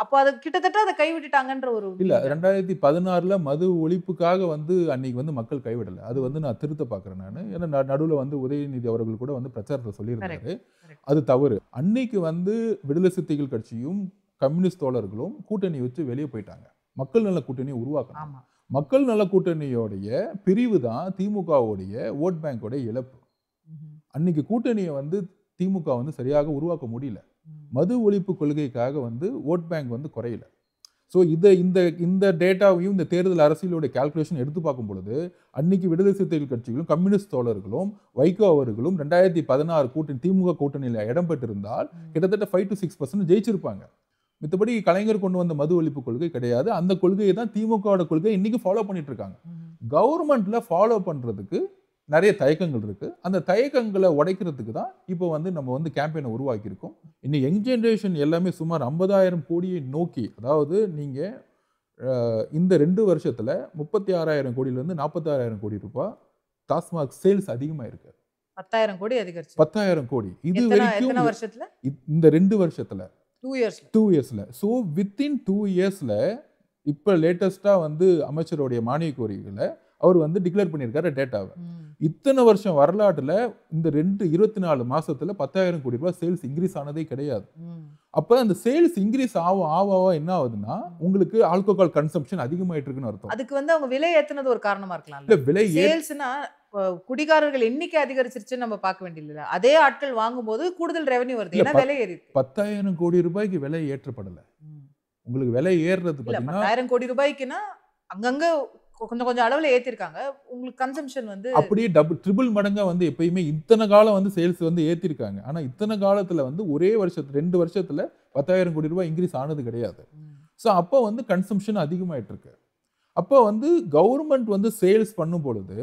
அப்போ அது கிட்டத்தட்ட அதை கைவிட்டுட்டாங்கன்ற ஒரு இல்ல. 2016ல மது ஒழிப்புக்காக வந்து அன்னைக்கு வந்து மக்கள் கைவிடல. அது வந்து நான் திருத்த பாக்குறேன் நானு. ஏன்னா நடுவுல வந்து உதயநிதி அவர்கள் கூட வந்து பிரச்சாரத்தை சொல்லியிருந்தாரு. அது தவறு. அன்னைக்கு வந்து விடுதலை சிறுத்தைகள் கட்சியும் கம்யூனிஸ்ட் தோழர்களும் கூட்டணி வச்சு வெளியே போயிட்டாங்க. மக்கள் நல கூட்டணியை உருவாக்கணும். மக்கள் நல கூட்டணியோடைய பிரிவு தான் திமுகவுடைய ஓட் பேங்கோட இழப்பு. அன்னைக்கு கூட்டணியை வந்து திமுக வந்து சரியாக உருவாக்க முடியல. மது ஒழிப்பு கொள்கைக்காக வந்து ஓட் பேங்க் வந்து குறையல. ஸோ இந்த டேட்டாவையும் இந்த தேர்தல் அரசியலோட கால்குலேஷன் எடுத்து பார்க்கும் பொழுது அன்னைக்கு விடுதலை சிறுத்தைகள் கட்சிகளும் கம்யூனிஸ்ட் தோழர்களும் வைகோ அவர்களும் 2016 கூட்டணி திமுக கூட்டணியில் இடம்பெற்றிருந்தால் கிட்டத்தட்ட 5 to 6% ஜெயிச்சிருப்பாங்க. மித்தபடி கலைஞர் கொண்டு வந்த மது ஒழிப்பு கொள்கை கிடையாது. அந்த கொள்கையை தான் திமுகவோட கொள்கை இன்னைக்கு ஃபாலோ பண்ணிட்டு இருக்காங்க. கவர்மெண்ட்ல ஃபாலோ பண்றதுக்கு நிறைய தயக்கங்கள் இருக்கு. அந்த தயக்கங்களை உடைக்கிறதுக்கு தான் இப்போ வந்து நம்ம வந்து கேம்பெயினை உருவாக்கியிருக்கோம். இன்னும் யங் ஜென்ரேஷன் எல்லாமே சுமார் 50,000 கோடியை நோக்கி, அதாவது நீங்க இந்த 2 வருஷத்துல 36,000 கோடியிலிருந்து 46,000 கோடி ரூபாய் டாஸ்மாக் சேல்ஸ் அதிகமா இருக்கு. 10,000 கோடி அதிகரிச்சு. 10,000 கோடி இது எத்தனை வரைக்கும் வருஷத்துல? இந்த 2 வருஷத்துல 2 இயர்ஸ்ல. ஸோ வித்தின் 2 இயர்ஸ்ல இப்போ லேட்டஸ்டா வந்து அமைச்சருடைய மானிய கோரிக்கைகளை அவர் வந்து டிக்ளேர் பண்ணியிருக்காரு டேட்டாவை. இத்தனை வருஷம் வரலாற்றுல இந்த 24 மாசத்துல 10,000 கோடி ரூபாய் சேல்ஸ் இன்க்ரீஸ் ஆனதே கிடையாது. அப்ப அந்த சேல்ஸ் இன்க்ரீஸ் ஆவ என்ன ஆகுதுன்னா உங்களுக்கு ஆல்கஹால் கன்சம்ப்ஷன் அதிகமாயிட்டு இருக்குன்னு அர்த்தம். அதுக்கு வந்து அவங்க விலை ஏத்துனது ஒரு காரணமா இருக்கலாம். இல்ல விலை சேல்ஸ்னா குடிகாரர்கள் எண்ணிக்கை அதிகரிச்சிருச்சுன்னு நம்ம பார்க்க வேண்டியதில்லை. அதே ஆட்கள் வாங்கும்போது கூடுதல் ரெவென்யூ வருது. ஏன்னா விலை ஏறி 10,000 கோடி ரூபாய்க்கு விலை ஏற்றப்படல. உங்களுக்கு விலை ஏறுறது பாத்தீங்கன்னா 10,000 கோடி ரூபாய்க்குன்னா அங்கங்க கொஞ்சம் அளவுல ஏத்திருக்காங்க. உங்களுக்கு கன்சம்ப்ஷன் வந்து அப்படியே ட்ரிபிள் மடங்கா வந்து எப்பயுமே இத்தனை காலம் வந்து சேல்ஸ் வந்து ஏத்திருக்காங்க. ஆனா இத்தனை காலத்துல வந்து ஒரே வருஷத்துல 2 வருஷத்துல 10,000 கோடி ரூபாய் இன்க்ரீஸ் ஆனது கிடையாது. ஸோ அப்போ வந்து கன்சம்ப்ஷன் அதிகமாயிட்டு இருக்கு. அப்போ வந்து கவர்மெண்ட் வந்து சேல்ஸ் பண்ணும் பொழுது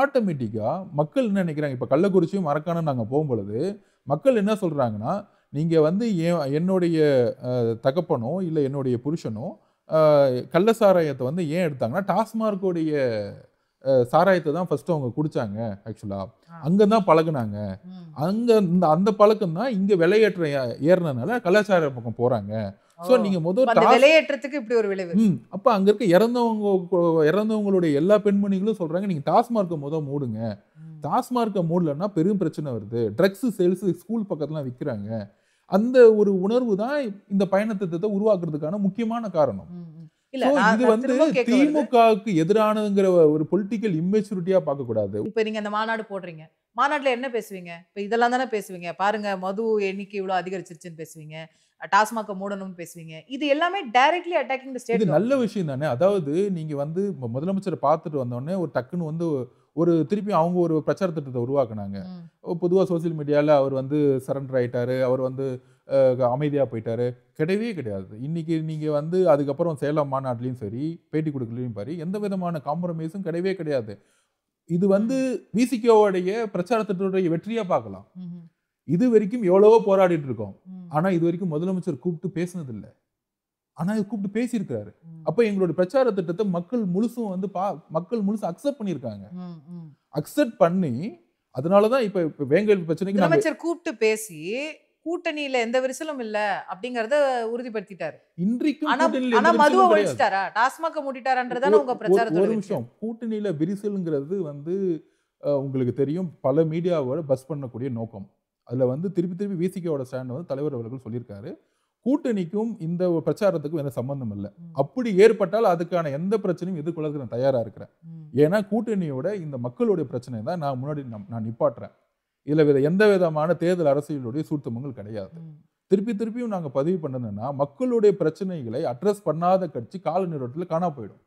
ஆட்டோமேட்டிக்கா மக்கள் என்ன நினைக்கிறாங்க, இப்போ கள்ளக்குறிச்சியும் மரக்காணம் நாங்கள் போகும்பொழுது மக்கள் என்ன சொல்றாங்கன்னா, நீங்க வந்து என்னுடைய தகப்பனோ இல்லை என்னுடைய புருஷனோ கள்ள சாராயத்தை வந்து ஏன் எடுத்தாங்கன்னா டாஸ்மார்க்கோடைய சாராயத்தை தான் ஃபர்ஸ்ட் அவங்க குடிச்சாங்க. ஆக்சுவலா அங்கதான் பழகுனாங்க. அந்த பழக்கம் தான் இங்க விலையேற்ற ஏறினதுனால கலாச்சார பக்கம் போறாங்க. சோ நீங்க முதல் விலையேற்றத்துக்கு இப்படி ஒரு விளைவு. அப்ப அங்க இருக்க இறந்தவங்களுடைய எல்லா பெண்மணிகளும் சொல்றாங்க நீங்க டாஸ்மார்க்கை மூடுங்க. டாஸ்மார்க்கை மூடலன்னா பெரும் பிரச்சனை வருது. ட்ரக்ஸ் சேல்ஸ் ஸ்கூல் பக்கத்துல விற்கிறாங்க. அந்த ஒரு உணர்வு தான் இந்த பயணத்திட்டத்தை உருவாக்குறதுக்கான முக்கியமான காரணம். இது வந்து திமுகவுக்கு எதிரானதுங்கிற ஒரு பொலிட்டிக்கல் இம்மெச்சூரிட்டியா பார்க்க கூடாது. இப்ப நீங்க அந்த மாநாடு போடுறீங்க, மாநாட்டுல என்ன பேசுவீங்க? இப்ப இதெல்லாம் தானே பேசுவீங்க. பாருங்க மது எண்ணிக்கை இவ்வளவு அதிகரிச்சிருச்சுன்னு பேசுவீங்க, டாஸ்மாக் மூடணும்னு பேசுவீங்க. இது எல்லாமே டைரக்ட்லி அட்டாக்கிங் தி ஸ்டேட். இது நல்ல விஷயம் தானே. அதாவது நீங்க வந்து முதலமைச்சரை பார்த்துட்டு வந்தோடனே ஒரு டக்குன்னு வந்து ஒரு திருப்பி அவங்க ஒரு பிரச்சார திட்டத்தை உருவாக்குனாங்க. பொதுவாக சோசியல் மீடியாவில் அவர் வந்து சரண்டர் ஆயிட்டாரு, அவர் வந்து அமைதியாக போயிட்டாரு. கிடையவே கிடையாது. இன்னைக்கு நீங்கள் வந்து அதுக்கப்புறம் சேலம் மாநாட்டிலையும் சரி பேட்டி கொடுக்கலையும் சரி எந்த விதமான காம்ப்ரமைஸும் கிடையவே கிடையாது. இது வந்து விசிகோவுடைய பிரச்சார திட்டத்துடைய வெற்றியாக பார்க்கலாம். இது வரைக்கும் எவ்வளவோ போராடிட்டு இருக்கோம். ஆனால் இது வரைக்கும் முதலமைச்சர் கூப்பிட்டு பேசினதில்லை. ஆனால் கூப்பிட்டு பேசியிருக்காரு. அப்போ எங்களோட பிரச்சார திட்டத்தை மக்கள் முழுசும் வந்து அக்செப்ட் பண்ணியிருக்காங்க. அக்செப்ட் பண்ணி அதனாலதான் இப்ப வேங்கல் பிரச்சனைக்கு முதலமைச்சர் கூப்பிட்டு பேசி கூட்டணியில எந்த விரிசலும் இல்ல அப்படிங்கறத உறுதிப்படுத்திட்டாரு. இன்றைக்கும் ஆனா மதுவை ஒழிச்சிட்டாரா, டாஸ்மாக் மூடிட்டாரான்றதான உங்க பிரச்சாரத்தோட ஒரு விஷயம். கூட்டணியில விரிசல்ங்கிறது வந்து உங்களுக்கு தெரியும் பல மீடியாவோட பஸ் பண்ணக்கூடிய நோக்கம். அதுல வந்து திருப்பி விசிகோட ஸ்டாண்ட் வந்து தலைவர் அவர்கள் சொல்லியிருக்காரு, கூட்டணிக்கும் இந்த பிரச்சாரத்துக்கும் எந்த சம்பந்தம் இல்லை. அப்படி ஏற்பட்டால் அதுக்கான எந்த பிரச்சனையும் எதிர்கொள்ள நான் தயாரா இருக்கிறேன். ஏன்னா கூட்டணியோட இந்த மக்களுடைய பிரச்சனை தான் நான் முன்னாடி நான் நிப்பாட்டுறேன். இதுல எந்த விதமான தேர்தல் அரசியலுடைய சூட்சமங்கள் கிடையாது. திருப்பியும் நாங்க பதிவு பண்ணதுன்னா மக்களுடைய பிரச்சனைகளை அட்ரஸ் பண்ணாத கட்சி கால நிறுவனத்தில் காணா போயிடும்.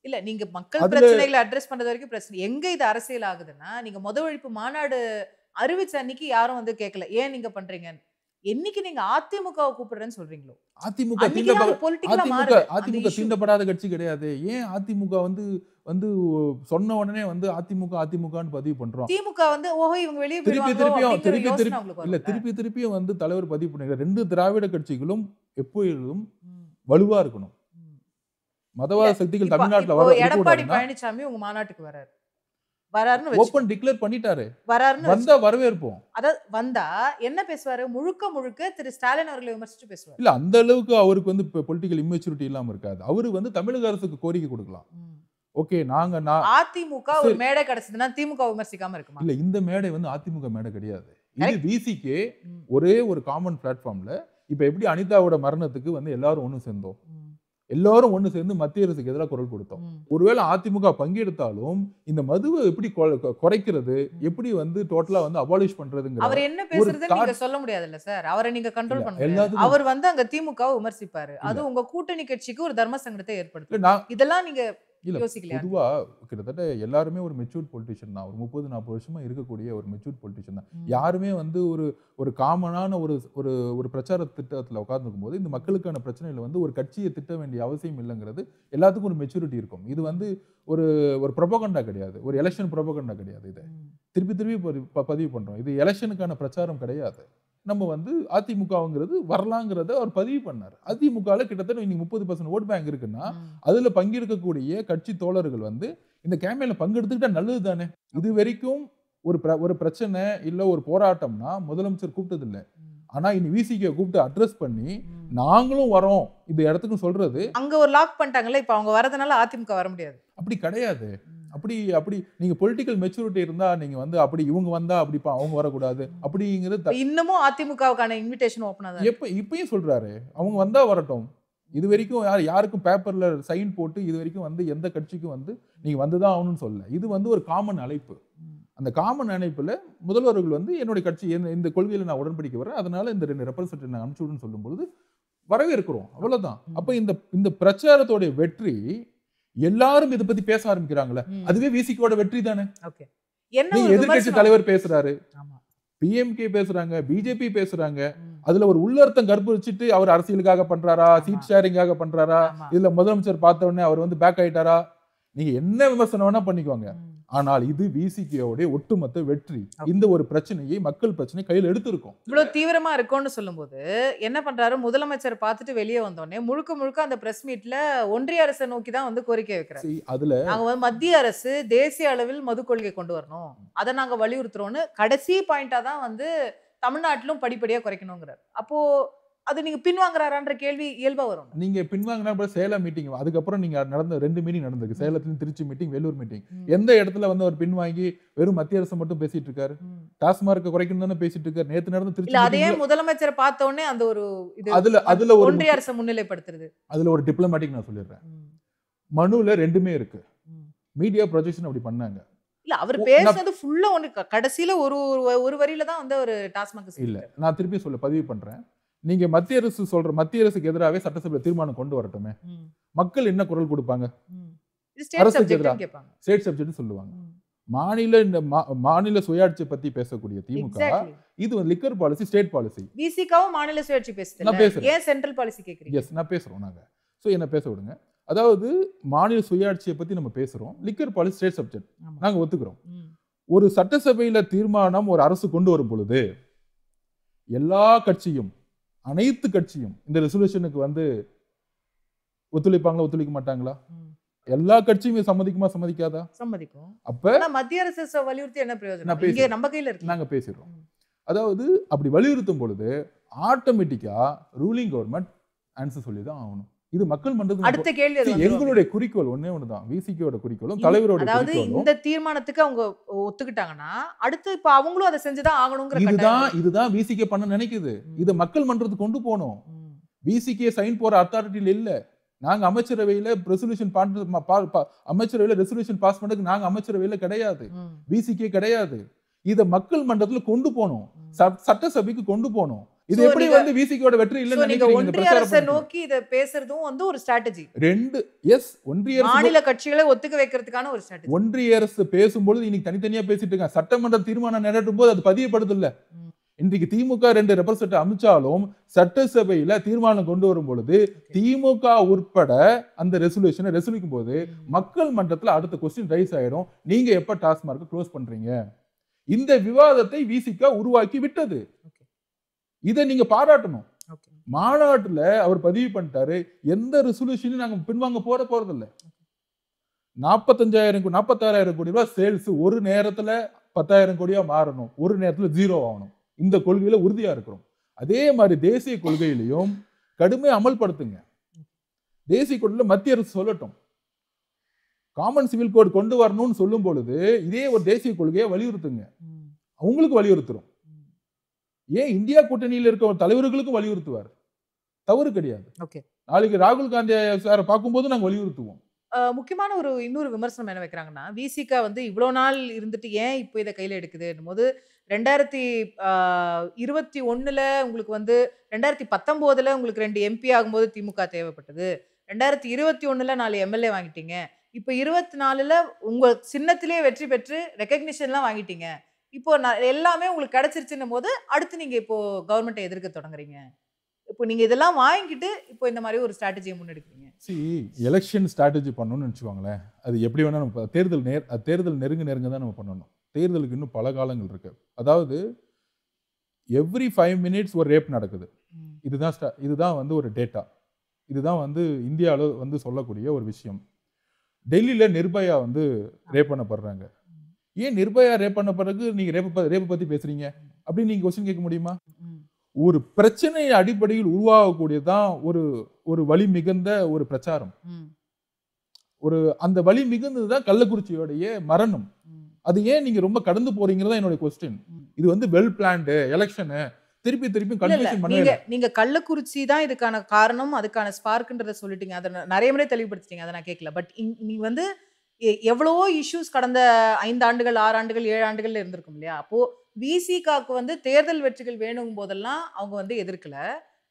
இல்ல நீங்க மக்கள் பிரச்சனைகளை அட்ரஸ் பண்றது வரைக்கும் பிரச்சனை. எங்க இது அரசியல் ஆகுதுன்னா, நீங்க ஒழிப்பு மாநாடு அறிவிச்ச அன்னைக்கு யாரும் வந்து கேட்கல ஏன் நீங்க பண்றீங்க. என்னைக்கு நீங்க அதிமுகவை கூப்பிடுறேன்னு சொல்றீங்களோ, அதிமுக தீண்டப்படாத கட்சி கிடையாது. ஏன் அதிமுக வந்து வந்து சொன்ன உடனே வந்து அதிமுகன்னு பதிவு பண்றோம். திமுக வந்து ஓஹோ இவங்க வெளியே திருப்பியும் வந்து தலைவர் பதிவு பண்ணுங்க. 2 திராவிட கட்சிகளும் எப்போதும் வலுவா இருக்கணும். மதவாத சக்திகள் தமிழ்நாட்டுல வர எடப்பாடி பழனிசாமி உங்க மாநாட்டுக்கு வராரு, ஓபன் டிக்ளேர் பண்ணிட்டாரு, வந்தா வரவேற்போம். அதாவது வந்தா என்ன பேசுவாரு, முழுக்க திரு ஸ்டாலின் அவர்களை விமர்சிச்சு பேசுவார். இல்ல அந்த அளவுக்கு அவருக்கு வந்து பொலிட்டிக்கல் இம்மெச்சூரிட்டி இல்லாம இருக்காது. அவரு வந்து தமிழக அரசுக்கு கோரிக்கை கொடுக்கலாம். ஓகே அதிமுக ஒரு மேடை கிடைச்சதுன்னா திமுக விமர்சிக்காம இருக்குமா? இல்ல இந்த மேடை வந்து அதிமுக மேடை கிடையாது. இது விசிகே ஒரே ஒரு காமன் பிளாட்ஃபார்ம்ல இப்ப எப்படி அனிதாவோட மரணத்துக்கு வந்து எல்லாரும் ஒண்ணு சேர்ந்தோம், எல்லாரும் ஒண்ணு சேர்ந்து மத்திய அரசுக்கு எதிராக குரல் கொடுத்தோம். ஒருவேளை அதிமுக பங்கெடுத்தாலும் இந்த மதுவை எப்படி குறைக்கிறது, எப்படி வந்து டோட்டலா வந்து அபாலிஷ் பண்றதுங்கிற அவர் என்ன பேசுறது நீங்க சொல்ல முடியாதுல்ல சார். அவரை நீங்க கண்ட்ரோல் பண்ண முடியாது. அவர் வந்து அங்க திமுகவை விமர்சிப்பாரு. அது உங்க கூட்டணி கட்சிக்கு ஒரு தர்ம சங்கடத்தை ஏற்படுத்தும். இதெல்லாம் நீங்க இல்ல யோசிக்கலையா? பொதுவா கிட்டத்தட்ட எல்லாருமே ஒரு மெச்சூர்ட் பொலிட்டிஷியன் தான். ஒரு 30-40 வருஷமா இருக்கக்கூடிய ஒரு மெச்சூர்ட் பொலிட்டிஷியன் தான். யாருமே வந்து ஒரு ஒரு காமனான ஒரு ஒரு ஒரு பிரச்சார திட்டத்துல உட்கார்ந்திருக்கும் போது இந்த மக்களுக்கான பிரச்சனையில வந்து ஒரு கட்சியை திட்ட வேண்டிய அவசியம் இல்லைங்கிறது எல்லாத்துக்கும் ஒரு மெச்சூரிட்டி இருக்கும். இது வந்து ஒரு ஒரு ப்ரொபகண்டா கிடையாது. ஒரு எலெக்ஷன் ப்ரொபகண்டா கிடையாது இது. திருப்பி திருப்பி பதிவு பண்றோம். இது எலெக்ஷனுக்கான பிரச்சாரம் கிடையாது. நம்ம வந்து அதிமுகங்கிறது வரலாங்கிறத அவர் பதிவு பண்ணார். அதிமுகவில் கிட்டத்தட்ட இன்னைக்கு 30% ஓட் பேங்க் இருக்குன்னா அதுல பங்கெடுக்கக்கூடிய கட்சி தோழர்கள் வந்து இந்த கேம்பெயின்ல பங்கெடுத்துக்கிட்டா நல்லது தானே. இது வரைக்கும் ஒரு பிரச்சனை இல்ல ஒரு போராட்டம்னா முதலமைச்சர் கூப்பிட்டது இல்லை. ஆனா இனி விசிகே கூப்பிட்டு அட்ரஸ் பண்ணி நாங்களும் வரோம் இந்த இடத்துக்கு சொல்றது. அங்க ஒரு லாக் பண்ணிட்டாங்கல்ல, இப்ப அவங்க வரதுனால அதிமுக வர முடியாது. அப்படி கிடையாது. அப்படி நீங்க பொலிட்டிக்கல் மெச்சூரிட்டி இருந்தா நீங்க வந்து அப்படி இவங்க வந்தா அப்படி அவங்க வரக்கூடாது அப்படிங்கிறது இன்னமும் அதிமுகவுக்கான இன்விடேஷன் ஓப்பனா தான். இப்பயும் சொல்றாரு அவங்க வந்தா வரட்டும். இது வரைக்கும் யாருக்கும் பேப்பர்ல சைன் போட்டு இது வரைக்கும் வந்து எந்த கட்சிக்கும் வந்து நீங்க வந்துதான் ஆகணும்னு சொல்லல. இது வந்து ஒரு காமன் அழைப்பு. அந்த காமன் அழைப்புல முதல்வர்கள் வந்து என்னுடைய கட்சி இந்த கொள்கையில நான் உடன்படிக்கை வரேன், அதனால இந்த 2 ரெப்ரசன்டேட்டிவ் நான் அனுப்பிச்சு விடுன்னு சொல்லும் பொழுது வரவேற்கிறோம். அவ்வளவுதான். அப்ப இந்த பிரச்சாரத்தோட வெற்றி எல்லாரும் இதை பத்தி பேச ஆரம்பிக்கிறாங்களே, அதுவே விசிகோட வெற்றி தானே. நீங்க எதிர்கட்சி தலைவர் பேசுறாரு, பிஎம்கே பேசுறாங்க, பிஜேபி பேசுறாங்க. அதுல ஒரு உள்ளர்த்தம் கற்பழிச்சிட்டு அவர் அரசியலுக்காக பண்றாரா, சீட் ஷேரிங்காக பண்றாரா, இதுல முதலமைச்சர் பார்த்த உடனே அவர் வந்து பேக் ஆயிட்டாரா, நீங்க என்ன விமர்சனம் வேணா பண்ணிக்கோங்க. ஆனால் இது விசிகேவுடைய ஒட்டுமொத்த வெற்றி. இந்த ஒரு பிரச்சனையை மக்கள் பிரச்சனை கையில் எடுத்திருக்கோம். இவ்வளவு தீவிரமா இருக்கும்னு சொல்லும்போது என்ன பண்றாரு, முதலமைச்சர் பார்த்துட்டு வெளியே வந்தோடனே முழுக்க அந்த பிரஸ் மீட்ல ஒன்றிய அரசை நோக்கி தான் வந்து கோரிக்கை வைக்கிறாரு. அதுல நாங்க வந்து மத்திய அரசு தேசிய அளவில் மது கொள்கை கொண்டு வரணும், அதை நாங்க வலியுறுத்துறோம்னு கடைசி பாயிண்டா தான் வந்து தமிழ்நாட்டிலும் படிப்படியா குறைக்கணுங்கிறார். அப்போ அது நீங்க பின்வாங்குறாரான்ற கேள்வி இயல்பா வரும். நீங்க பின்வாங்கினா சேலம் மீட்டிங், அதுக்கப்புறம் நீங்க நடந்த 2 மீட்டிங் நடந்திருக்கு. சேலத்திலும் திருச்சி மீட்டிங், வேலூர் மீட்டிங். எந்த இடத்துல வந்து அவர் பின்வாங்கி வெறும் மத்திய அரசு மட்டும் பேசிட்டு இருக்காரு? டாஸ்மார்க்க குறைக்கணும் தானே பேசிட்டு இருக்காரு. நேத்து நடந்த திருச்சி அதே முதலமைச்சர் பார்த்த உடனே அந்த ஒரு இது அதுல ஒரு ஒன்றிய அரசு முன்னிலைப்படுத்துறது. அதுல ஒரு டிப்ளமேட்டிக் நான் சொல்லிடுறேன். மனுல 2மே இருக்கு. மீடியா ப்ரொஜெக்ஷன் அப்படி பண்ணாங்க. இல்ல அவர் பேசுனது ஃபுல்லா ஒன்னு கடைசில ஒரு வரியில தான் வந்து ஒரு டாஸ்மார்க் இல்ல. நான் திருப்பி பதிவு பண்றேன். நீங்க மத்திய அரசு சொல்ற மத்திய அரசுக்கு எதிராகவே சட்டசபையில தீர்மானம் கொண்டு வரட்டுமே, மக்கள் என்ன குரல் கொடுப்பாங்க? அரசுக்கு எதிராக ஸ்டேட் சப்ஜெக்ட் சொல்லுவாங்க. மாநில சுயாட்சி பத்தி பேசக்கூடிய திமுக இது லிக்கர் பாலிசி ஸ்டேட் பாலிசி. விசிகாவும் மாநில சுயாட்சி பேசுது. நான் பேசுறேன். ஏன் சென்ட்ரல் பாலிசி கேக்குறீங்க? எஸ், நான் பேசுறோம் நாங்க. சோ என்ன பேச விடுங்க. அதாவது மாநில சுயாட்சியை பத்தி நம்ம பேசுறோம். லிக்கர் பாலிசி ஸ்டேட் சப்ஜெக்ட் நாங்க ஒத்துக்கிறோம். ஒரு சட்டசபையில தீர்மானம் ஒரு அரசு கொண்டு வரும் பொழுது எல்லா கட்சியும் அனைத்து கட்சியும் இந்த ரெசல்யூஷனுக்கு வந்து ஒத்துழைப்பாங்களா, ஒத்துழைக்க மாட்டாங்களா? எல்லா கட்சியுமே சம்மதிக்குமா, சம்மதிக்காதா? சம்மதிக்கும். அப்ப மத்திய அரசு வலியுறுத்தி என்ன பிரயோஜனம்? இங்க நம்ம கையில இருக்கு. நாங்க பேசிடுறோம். அதாவது அப்படி வலியுறுத்தும் பொழுது ஆட்டோமேட்டிக்கா ரூலிங் கவர்மெண்ட் ஆன்சர் சொல்லி தான் ஆகணும். இது மக்கள் மன்றத்துக்கு அடுத்த கேள்வி. எங்களுடைய குறிக்கோள் ஒண்ணே ஒண்ணுதான். விசிகேவோட குறிக்கோளும் தலைவரோட குறிக்கோளும். இந்த தீர்மானத்துக்கு அவங்க ஒத்துக்கிட்டாங்கன்னா அடுத்து இப்ப அவங்களும் அதை செஞ்சுதான் ஆகணும்ங்கற இதுதான் விசிகே பண்ண நினைக்குது. இத மக்கள் மன்றத்துக்கு கொண்டு போகணும். விசிகே சைன் போற அத்தாரிட்டில இல்ல. நாங்க அமைச்சரவையில ரெசல்யூஷன் அமைச்சரவையில ரெசல்யூஷன் பாஸ் பண்றதுக்கு நாங்க அமைச்சரவையில கிடையாது, விசிகே கிடையாது. இத மக்கள் மன்றத்துல கொண்டு போகணும், சட்டசபைக்கு கொண்டு போகணும். இது எப்படி வந்து விசிகேவோட வெற்றி இல்லன்னு நினைக்கிறீங்க? ஒன்றிய அரசை நோக்கி இத பேசுறதும் வந்து ஒரு ஸ்ட்ராட்டஜி. ஒன்றிய அரசு மாநில கட்சிகளை ஒத்துக்க வைக்கிறதுக்கான ஒரு ஸ்ட்ராட்டஜி. ஒன்றிய அரசு பேசும்போது இன்னைக்கு தனித்தனியா பேசிட்டு இருக்காங்க. சட்டமன்ற தீர்மானம் நடத்தும் போது அது பதியப்படுது இல்ல. இன்றைக்கு திமுக 2 ரெப்ரசன்ட் அமைச்சாலும் சட்டசபையில தீர்மானம் கொண்டு வரும் பொழுது திமுக உட்பட அந்த ரெசல்யூஷன் போது மக்கள் மன்றத்துல அடுத்த கொஸ்டின் ரைஸ் ஆயிடும். நீங்க எப்ப டாஸ்மார்க் க்ளோஸ் பண்றீங்க? இந்த விவாதத்தை விசிக உருவாக்கி விட்டது. இதை நீங்க பாராட்டணும். மாநாட்டுல அவர் பதிவு பண்ணிட்டாரு, எந்த ரெசல்யூஷனையும் நாங்க பின்வாங்க போறதில்லை. 46,000 கோடி ரூபாய் சேல்ஸ் ஒரு நேரத்துல 10,000 கோடியா மாறணும், ஒரு நேரத்துல 0 ஆகணும். இந்த கொள்கையில உறுதியா இருக்கிறோம். அதே மாதிரி தேசிய கொள்கையிலையும் கடுமையா அமல்படுத்துங்க. தேசிய கொள்கையில மத்திய அரசு சொல்லட்டும், காமன் சிவில் கோட் கொண்டு வரணும்னு சொல்லும் பொழுது இதே ஒரு தேசிய கொள்கையை வலியுறுத்துங்க. அவங்களுக்கு வலியுறுத்துறோம். ஏன் இந்தியா கூட்டணியில் இருக்க தலைவர்களுக்கும் வலியுறுத்துவார், தவறு கிடையாது. நாளைக்கு ராகுல் காந்தி சாரை பார்க்கும்போது நாங்க வலியுறுத்துவோம். முக்கியமான இன்னொரு விமர்சனம் என்ன வைக்கிறாங்கன்னா, விசிக வந்து இவ்வளவு நாள் இருந்துட்டு ஏன் இப்போ இதை கையில எடுக்குதுன்னும் போது 2021ல உங்களுக்கு வந்து 2019ல உங்களுக்கு 2 எம்பி ஆகும்போது திமுக தேவைப்பட்டது, 2021ல 4 எம்எல்ஏ வாங்கிட்டீங்க, இப்போ 24ல உங்க சின்னத்திலேயே வெற்றி பெற்று ரெகக்னிஷன்லாம் வாங்கிட்டீங்க. இப்போ எல்லாமே உங்களுக்கு கிடைச்சிருச்சுன்னும் போது, அடுத்து நீங்க இப்போ கவர்மெண்ட்ட எதிர்க்க தொடங்குறீங்க. இப்போ நீங்க இதெல்லாம் வாங்கிட்டு, இப்போ இந்த மாரி ஒரு ஸ்ட்ராட்டஜிய முன்னெடுக்கிறீங்க. எலெக்ஷன் ஸ்ட்ராட்டஜி பண்ணணும்னு வச்சுக்கோங்களேன். அது எப்படி வேணா நம்ம தேர்தல் நெருங்க தான் நம்ம பண்ணணும். தேர்தலுக்கு இன்னும் பல காலங்கள் இருக்கு. அதாவது எவ்ரி 5 மினிட்ஸ் ஒரு ரேப் நடக்குது. இதுதான் வந்து ஒரு டேட்டா. இதுதான் வந்து இந்தியால வந்து சொல்லக்கூடிய ஒரு விஷயம். டெல்லியில நிர்பயா வந்து ரேப் பண்ணப்படுறாங்க. ஏன் நிர்பயா ரேப் பண்ண பிறகு நீங்க ரேப் பத்தி பேசுறீங்க அப்படின்னு நீங்க கொஸ்டின் கேட்க முடியுமா? ஒரு பிரச்சனை அடிப்படையில் உருவாகக்கூடியதான் ஒரு வலி மிகுந்த ஒரு பிரச்சாரம். அந்த வலி மிகுந்ததுதான் கள்ளக்குறிச்சியோடைய மரணம். அது ஏன் நீங்க ரொம்ப கடந்து போறீங்கிறதா என்னோட கொஸ்டின். இது வந்து வெல் பிளான்டு எலெக்ஷன் திருப்பி கன்ஃபியூஷன் பண்ணல. நீங்க கள்ளக்குறிச்சி தான் இதுக்கான காரணம், அதுக்கான ஸ்பார்க்ன்றத சொல்லிட்டீங்க. அத நிறைய முறை தெளிவுபடுத்திட்டீங்க. அத நான் கேட்கல. பட் நீ வந்து எவ்வளவோ இஷ்யூஸ் கடந்த 5 ஆண்டுகள், 6 ஆண்டுகள், 7 ஆண்டுகள்ல இருந்திருக்கும் இல்லையா? அப்போ விசிகாக்கு வந்து தேர்தல் வெற்றிகள் வேணும் போதெல்லாம் அவங்க வந்து எதிர்க்கல.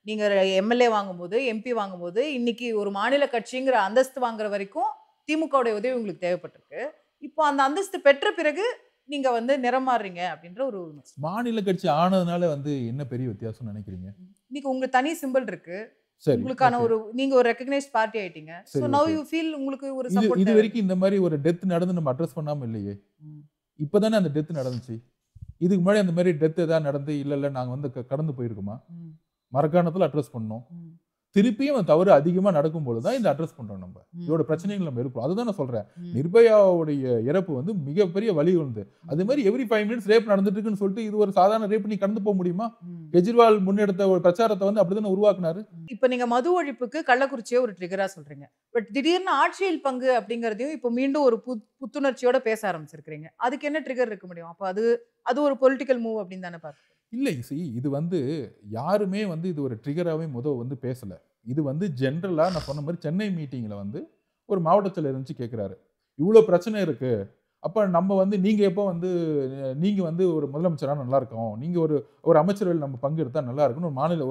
நீங்க எம்எல்ஏ வாங்கும்போது, எம்பி வாங்கும்போது, இன்னைக்கு ஒரு மாநில கட்சிங்கிற அந்தஸ்து வாங்குற வரைக்கும் திமுகவுடைய உதவி உங்களுக்கு தேவைப்பட்டிருக்கு. இப்போ அந்த அந்தஸ்து பெற்ற பிறகு நீங்க வந்து நிறம் மாறுறீங்க அப்படின்ற ஒரு மாநில கட்சி ஆனதுனால வந்து என்ன பெரிய வித்தியாசம் நினைக்கிறீங்க? இன்னைக்கு உங்களுக்கு தனி சிம்பல் இருக்கு. உங்களுக்கான ஒரு நீங்க ஒரு ரெகக்னைஸ்ட் பார்ட்டி ஆயிட்டீங்க. சோ நவ யூ ஃபீல் உங்களுக்கு ஒரு சப்போர்ட். இது வரைக்கும் இந்த மாதிரி ஒரு டெத் நடந்து நம்ம அட்ரஸ் பண்ணாம இல்லையே. இப்பதானே அந்த டெத் நடந்துச்சு. இதுக்கு முன்னாடி அந்த மாதிரி டெத் ஏதாவது நடந்து இல்ல நாங்க வந்து கடந்து போயிருக்கோமா? மரக்காணத்துல அட்ரஸ் பண்ணோம். திருப்பியும் தவறு அதிகமா நடக்கும்போது தான் இந்த அட்ரஸ் பண்றோம் நம்ம. இதோட பிரச்சனைகள் நம்ம இருப்போம். அதுதான் நான் சொல்றேன். நிர்பயாவுடைய இறப்பு வந்து மிகப்பெரிய வலி வந்து. அதே மாதிரி எவ்ரி 5 மினிட்ஸ் ரேப் நடந்துட்டு இருக்குன்னு சொல்லிட்டு இது ஒரு சாதாரண ரேப் நீ கடந்து போக முடியுமா? கெஜ்ரிவால் முன்னெடுத்த ஒரு பிரச்சாரத்தை வந்து அப்படிதானே உருவாக்குனாரு. இப்ப நீங்க மது ஒழிப்புக்கு கள்ளக்குறிச்சியை ஒரு ட்ரிகரா சொல்றீங்க. பட் திடீர்னு ஆட்சியில் பங்கு அப்படிங்கறதையும் இப்ப மீண்டும் ஒரு புத்துணர்ச்சியோட பேச ஆரம்பிச்சிருக்கீங்க. அதுக்கு என்ன ட்ரிகர் இருக்க முடியும்? அப்ப அது ஒரு பொலிட்டிக்கல் மூவ் அப்படின்னு தானே பார்க்க. இல்லை இது வந்து யாருமே வந்து இது ஒரு ட்ரிகராகவே வந்து பேசல. இது வந்து ஜென்ரலா நான் சொன்ன மாதிரி சென்னை மீட்டிங்ல வந்து ஒரு மாவட்ட செயலர் இருந்துச்சு கேட்குறாரு. இவ்வளோ பிரச்சனை இருக்கு. அப்ப நம்ம வந்து நீங்க எப்போ வந்து நீங்க வந்து ஒரு முதலமைச்சரா நல்லா இருக்கும். நீங்க ஒரு அமைச்சரவையில் நம்ம பங்கு எடுத்தா நல்லா இருக்கும்னு ஒரு மாநில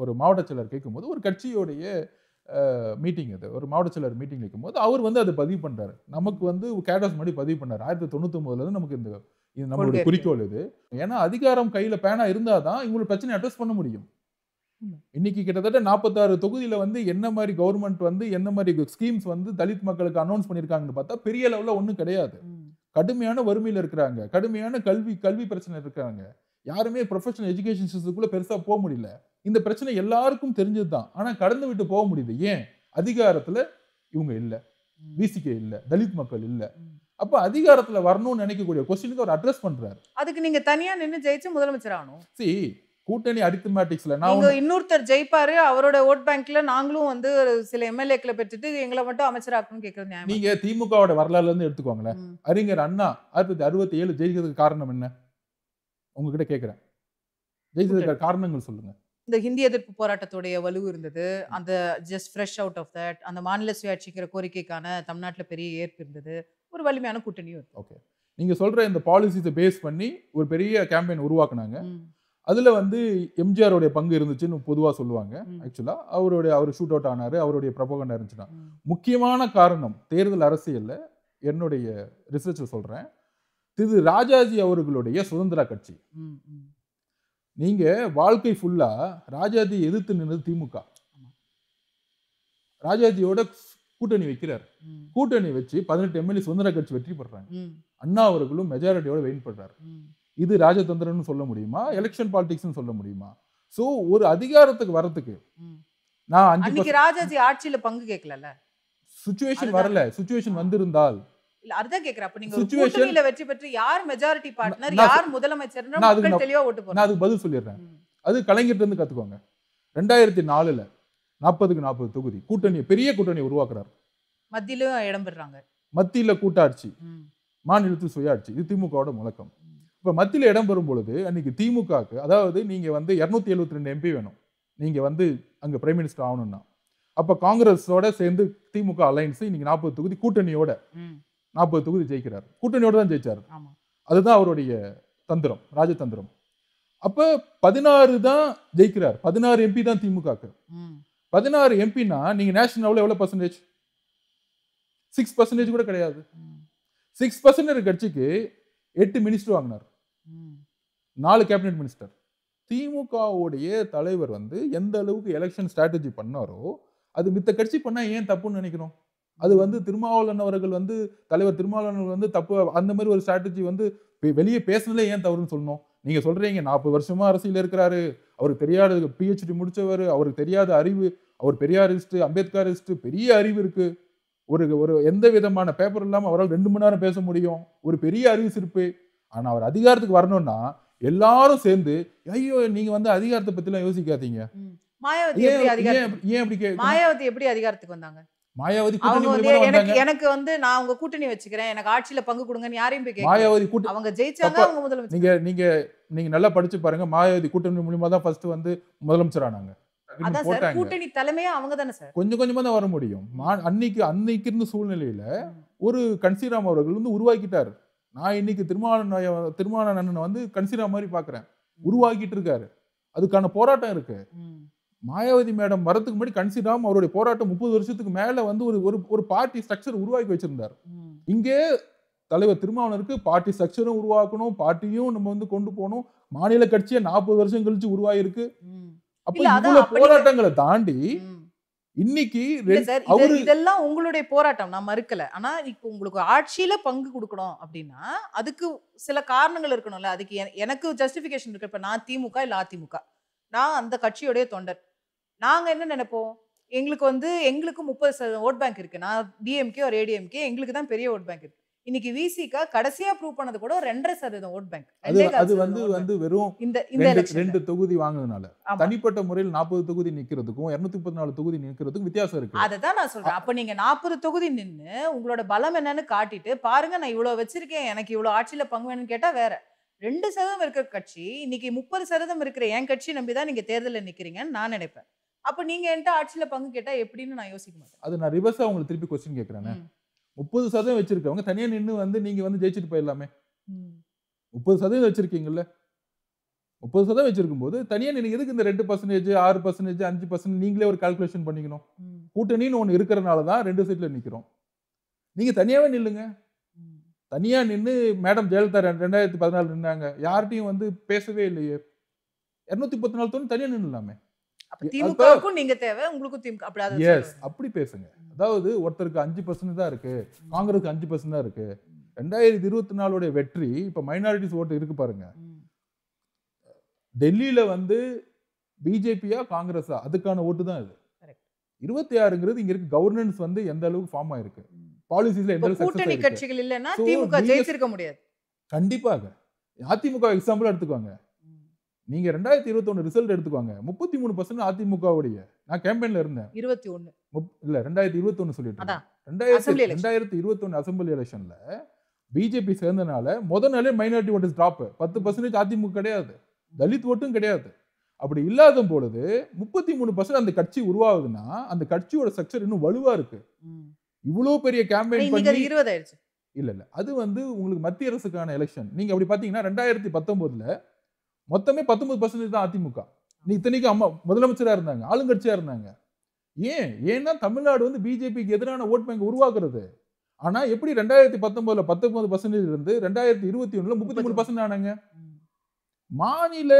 ஒரு மாவட்ட செயலர் கேட்கும்போது ஒரு கட்சியோடைய மீட்டிங் அது. ஒரு மாவட்ட செயலர் மீட்டிங் வைக்கும்போது அவர் வந்து அதை பதிவு பண்றாரு. நமக்கு வந்து கேடஸ் மாதிரி பதிவு பண்ணாரு. 1999 நமக்கு இது நம்மளுடைய குறிக்கோள் இது. ஏன்னா அதிகாரம் கையில பேனா இருந்தாதான் இவங்களோட பிரச்சனை அட்ரஸ் பண்ண முடியும். இன்னைக்கு கிட்டத்தட்ட 46 தொகுதியில வந்து என்ன மாதிரி கவர்மெண்ட் வந்து என்ன மாதிரி ஸ்கீம்ஸ் வந்து தலித் மக்களுக்கு அனௌன்ஸ் பண்ணிருக்காங்கன்னு பார்த்தா பெரிய லெவல்ல ஒண்ணும் கிடையாது. கடுமையான வறுமையில இருக்கிறாங்க. கடுமையான கல்வி பிரச்சனை இருக்காங்க. யாருமே ப்ரொஃபஷனல் எஜுகேஷன் சிஸ்டத்துக்குள்ள பெருசா போக முடியல. இந்த பிரச்சனை எல்லாருக்கும் தெரிஞ்சதுதான். ஆனா கடந்து விட்டு போக முடியுது. ஏன்? அதிகாரத்துல இவங்க இல்ல. விசிகே இல்ல. தலித் மக்கள் இல்ல. அப்ப அதிகாரத்துல வரணும்னு நினைக்கக்கூடிய கொஸ்டினுக்கு அவர் அட்ரஸ் பண்றாரு. அதுக்கு நீங்க தனியா நின்னு ஜெயிச்சு முதலமைச்சர் ஆகணும். கூட்டணி அரித்மெட்டிக்ஸ்ல இன்னொருத்தர் ஜெயிப்பாரு, அவரோட ஓட் பேங்க்ல நாங்களும் வந்து சில எம்எல்ஏக்களை பெற்றுட்டு எங்களை மட்டும் அமைச்சராக்கணும்னு கேட்கறது நியாயம். நீங்க திமுகவோட வரலாறுல இருந்து எடுத்துக்கோங்களேன். அறிஞர் அண்ணா 1967 ஜெயிக்கிறதுக்கு காரணம் என்ன? உங்ககிட்ட கேட்கிறேன். ஜெயிக்கிறதுக்கு காரணங்கள் சொல்லுங்க. இந்த ஹிந்தி எதிர்ப்பு போராட்டத்துடைய வலு இருந்தது. அந்த just fresh out of that அந்த மாநில சுயாட்சிக்கிற கோரிக்கைக்கான தமிழ்நாட்டுல பெரிய ஏற்பு இருந்தது. ஒரு வலிமையான கூட்டணியும் இருக்கு. ஓகே. நீங்க சொல்ற இந்த பாலிசிஸை பேஸ் பண்ணி ஒரு பெரிய கேம்பெயின் உருவாக்குனாங்க. அதுல வந்து எம்ஜிஆருடைய பங்கு இருந்துச்சுன்னு பொதுவா சொல்லுவாங்க. ஆக்சுவலா அவர் ஷூட் அவுட் ஆனாரு. அவருடைய ப்ரொபகண்டா இருந்துச்சுன்னா முக்கியமான காரணம் தேர்தல் அரசியல்ல என்னுடைய ரிசர்ச்ல சொல்றேன். திரு ராஜாஜி அவர்களுடைய சுதந்திர கட்சி. நீங்க வாழ்க்கை ஃபுல்லா ராஜாஜி எதிர்த்து நின்றது திமுக. ராஜாஜியோட கூட்டணி வைக்கிறார். கூட்டணி வச்சு 18 எம்எல்ஏ சுதந்திர கட்சி வெற்றி பெறாங்க. அண்ணா அவர்களும் மெஜாரிட்டியோட வெயின் பண்றாரு. இது ராஜதந்திரம்னு சொல்ல முடியுமா? எலெக்ஷன் பாலிடிக்ஸ்னு சொல்ல முடியுமா? சோ ஒரு அதிகாரத்துக்கு வரதுக்கு நான் அன்னைக்கு ராஜாஜி ஆட்சியில பங்கு கேட்கலல. சிச்சுவேஷன் வரல. சிச்சுவேஷன் வந்திருந்தால் இல்ல அதான் கேக்குறேன். அப்ப நீங்க கூட்டணியில வெற்றி பெற்று யார் மெஜாரிட்டி பார்ட்னர், யார் முதலமைச்சர்னு மக்கள் தெளிவா ஓட்டு போறாங்க. நான் அதுக்கு பதில் சொல்லிடுறேன். அது கலைஞர்ட்ட இருந்து கத்துக்கோங்க. 2004ல 40க்கு 40 தொகுதி கூட்டணி பெரிய கூட்டணி உருவாக்குறாரு. மத்தியில இடம் பெறாங்க. மத்தியில கூட்டாட்சி, மாநிலத்தில் சுயாட்சி. இது திமுகவோட முழக்கம். இப்ப மத்தியில இடம் பெறும் பொழுது அன்னைக்கு திமுகக்கு அதாவது நீங்க வந்து 272 எம்பி வேணும். நீங்க வந்து அங்க பிரைம் மினிஸ்டர் ஆகணும்னா அப்ப காங்கிரஸோட சேர்ந்து திமுக அலைன்ஸ் இன்னைக்கு 40 தொகுதி கூட்டணியோட 40 தொகுதி ஜெயிக்கிறார். கூட்டணியோட தான் ஜெயிச்சாரு. அதுதான் அவருடைய தந்திரம், ராஜதந்திரம். அப்ப 16 தான் ஜெயிக்கிறார். 16 எம்பி தான் திமுகக்கு. 16 எம்பினா நீங்க நேஷனல் லெவல்ல எவ்வளவு பர்சன்டேஜ்? 6% கூட கிடையாது. 6% கட்சிக்கு 8 மினிஸ்டர் வாங்கினார், 4 கேபினெட் மினிஸ்டர். திமுகவுடைய தலைவர் வந்து எந்த அளவுக்கு எலெக்ஷன் ஸ்ட்ராட்டஜி பண்ணாரோ அது மித்த கட்சி பண்ணா ஏன் தப்புன்னு நினைக்கிறோம்? அது வந்து திருமாவளவன் அவர்கள் வந்து தலைவர் திருமாவளவன் வந்து தப்பு அந்த மாதிரி ஒரு ஸ்ட்ராட்டஜி வந்து வெளியே பேசுனதே ஏன் தவறுன்னு சொல்லணும்? நீங்க சொல்றீங்க 40 வருஷமா அரசியல் இருக்கிறாரு, அவருக்கு தெரியாத PhD முடிச்சவர், அவருக்கு தெரியாத அறிவு, அவர் பெரியாரிஸ்ட் அம்பேத்கரிஸ்ட், பெரிய அறிவு இருக்கு, ஒரு எந்த விதமான பேப்பர் இல்லாம அவரால் 2 மணி நேரம் பேச முடியும், ஒரு பெரிய அறிவு சிறப்பு. ஆனா அவர் அதிகாரத்துக்கு வரணும்னா எல்லாரும் சேர்ந்து ஐயோ நீங்க வந்து அதிகாரத்தை பத்தி எல்லாம் யோசிக்காதீங்க. மாயாவதி எப்படி அதிகாரத்துக்கு வந்தாங்க? மாயாவதி எனக்கு வந்து நான் உங்க கூட்டணி வச்சுக்கிறேன், எனக்கு ஆட்சியில பங்கு கொடுங்கன்னு யாரையும் போய் கேட்கல. மாயாவதி அவங்க ஜெயிச்சாங்க, அவங்க முதலமைச்சர். நீங்க நல்லா படிச்சு பாருங்க, மாயாவதி கூட்டணி மூலமா தான் ஃபர்ஸ்ட் வந்து முதலமைச்சர் ஆனாங்க. அதான் சார், கூட்டணி தலைமையா அவங்க தானே சார். கொஞ்சம் கொஞ்சமா தான் வர முடியும். அன்னைக்கு இருந்த சூழ்நிலையில ஒரு கன்சிராம் அவர்கள் வந்து உருவாக்கிட்டாரு. நான் இன்னைக்கு திருமாவளவன் வந்து கன்சிராம் மாதிரி பாக்குறேன், உருவாக்கிட்டு இருக்காரு. அதுக்கான போராட்டம் இருக்கு. மாயாவதி மேடம் வரதுக்கு முன்னாடி கன்சிராம் அவருடைய போராட்டம் 30 வருஷத்துக்கு மேல வந்து ஒரு பார்ட்டி ஸ்ட்ரக்சர் உருவாக்கி வச்சிருந்தார். இங்கே தலைவர் திருமாவளவனுக்கு பார்ட்டி ஸ்ட்ரக்சரும் உருவாக்கணும், பார்ட்டியும் நம்ம வந்து கொண்டு போகணும். மாநில கட்சியை 40 வருஷம் கழிச்சு உருவாயிருக்கு. அப்ப இவ்வளவு போராட்டங்களை தாண்டி இன்னைக்கு இதெல்லாம் உங்களுடைய போராட்டம், நான் மறுக்கல. ஆனா இப்ப உங்களுக்கு ஆட்சியில பங்கு கொடுக்கணும் அப்படின்னா அதுக்கு சில காரணங்கள் இருக்கணும்ல. அதுக்கு எனக்கு ஜஸ்டிபிகேஷன் இருக்கு. இப்ப நான் திமுக இல்ல அதிமுக, நான் அந்த கட்சியோடைய தொண்டர். நாங்க என்ன நினைப்போம், எங்களுக்கு 30% ஓட் பேங்க் இருக்கு. நான் டிஎம்கே ஒரு ஏடிஎம்கே, எங்களுக்கு தான் பெரிய ஓட் பேங்க் இருக்கு. இன்னைக்கு விசிகா கடைசியா ப்ரூவ் பண்ணது கூட 2.5% ஓட் பேங்க். அது வந்து வெறும் இந்த 2 தொகுதி வாங்குறதுனால தனிப்பட்ட முறையில் 40 தொகுதி நிக்கிறதுக்கும் 234 தொகுதி நிக்கிறதுக்கும் வித்தியாசம் இருக்கு. அததான் நான் சொல்றேன். அப்ப நீங்க 40 தொகுதி நின்னு உங்களோட பலம் என்னன்னு காட்டிட்டு பாருங்க, நான் இவ்வளவு வச்சிருக்கேன், எனக்கு இவ்வளவு ஆட்சியில பங்கு வேணும்னு கேட்டா வேற. 2% இருக்கிற கட்சி இன்னைக்கு 30% இருக்கிற என் கட்சி நம்பிதான் நீங்க தேர்தலில் நிக்கிறீங்கன்னு நான் நினைப்பேன். அப்ப நீங்க என்கிட்ட ஆட்சியில பங்கு கேட்டா எப்படின்னு நான் யோசிக்க மாட்டேன். அது நான் ரிவர்ஸா உங்களுக்கு திருப்பி கொஸ்டின் கேட்கறேன். 30% வச்சிருக்கவங்க தனியா நின்று வந்து நீங்க வந்து ஜெயிச்சுட்டு போயிடலாமே. 30% வச்சிருக்கீங்கல்ல, 30% வச்சிருக்கும் போது தனியா நீங்க எதுக்கு இந்த 2%, 6%, 5% நீங்களே ஒரு கால்குலேஷன் பண்ணிக்கணும்? கூட்டணின்னு ஒண்ணு இருக்கிறதுனாலதான் 2 சீட்ல நிக்கிறோம். நீங்க தனியாவே நில்லுங்க. தனியா நின்று மேடம் ஜெயலலிதா 2014 நின்னாங்க, யார்கிட்டையும் வந்து பேசவே இல்லையே. 234 தொகுதி தனியா நின்னுலாமே. திமுகவுக்கும் நீங்க தேவை, உங்களுக்கும் திமுக அப்படி பேசுங்க. அதாவது ஒருத்தருக்கு 5% தான் இருக்கு, காங்கிரஸுக்கு 5% தான் இருக்கு. 2024 வெற்றி இப்ப மைனாரிட்டிஸ் ஓட்டு இருக்கு பாருங்க. டெல்லியில வந்து பிஜேபியா காங்கிரஸா அதுக்கான ஓட்டு தான் இது. 26ங்கிறது இங்க இருக்கு. கவர்னன்ஸ் வந்து எந்த அளவுக்கு ஃபார்ம் ஆயிருக்கு, பாலிசிஸ்ல எந்த அளவுக்கு கூட்டணி கட்சிகள் இல்லனா திமுக ஜெயிச்சிருக்க முடியாது. கண்டிப்பாக. அதிமுக எக்ஸாம்பிள் எடுத்துக்கோங்க. நீங்க 2021 ரிசல்ட் எடுத்துக்கோங்க. 33% அதிமுக உடைய. நான் கேம்பெயின்ல இருந்தேன். 21 இல்ல 2021 சொல்லிட்டு இருக்கேன். 2021 அசெம்பிளி எலெக்ஷன்ல பிஜேபி சேர்ந்தனால முதல் நாளே மைனாரிட்டி ஓட்டு டிராப். 10% அதிமுக கிடையாது, தலித் ஓட்டும் கிடையாது. அப்படி இல்லாத பொழுது 33% அந்த கட்சி உருவாகுதுன்னா அந்த கட்சியோட ஸ்ட்ரக்சர் இன்னும் வலுவா இருக்கு. இவ்வளவு பெரிய கேம்பெயின் பண்ணி 20 ஆயிடுச்சு. இல்ல அது வந்து உங்களுக்கு மத்திய அரசுக்கான எலெக்ஷன். நீங்க அப்படி பாத்தீங்கன்னா 2019ல மொத்தமே 19% தான் அதிமுக. நீ இத்தனைக்கு அம்மா முதலமைச்சரா இருந்தாங்க, ஆளுங்கட்சியா இருந்தாங்க. ஏன்னா தமிழ்நாடு வந்து பிஜேபிக்கு எதிரான ஓட் பேங்க் உருவாக்குறது. ஆனா எப்படி 2019ல 19% இருந்து 2021ல 33% ஆனாங்க. மாநில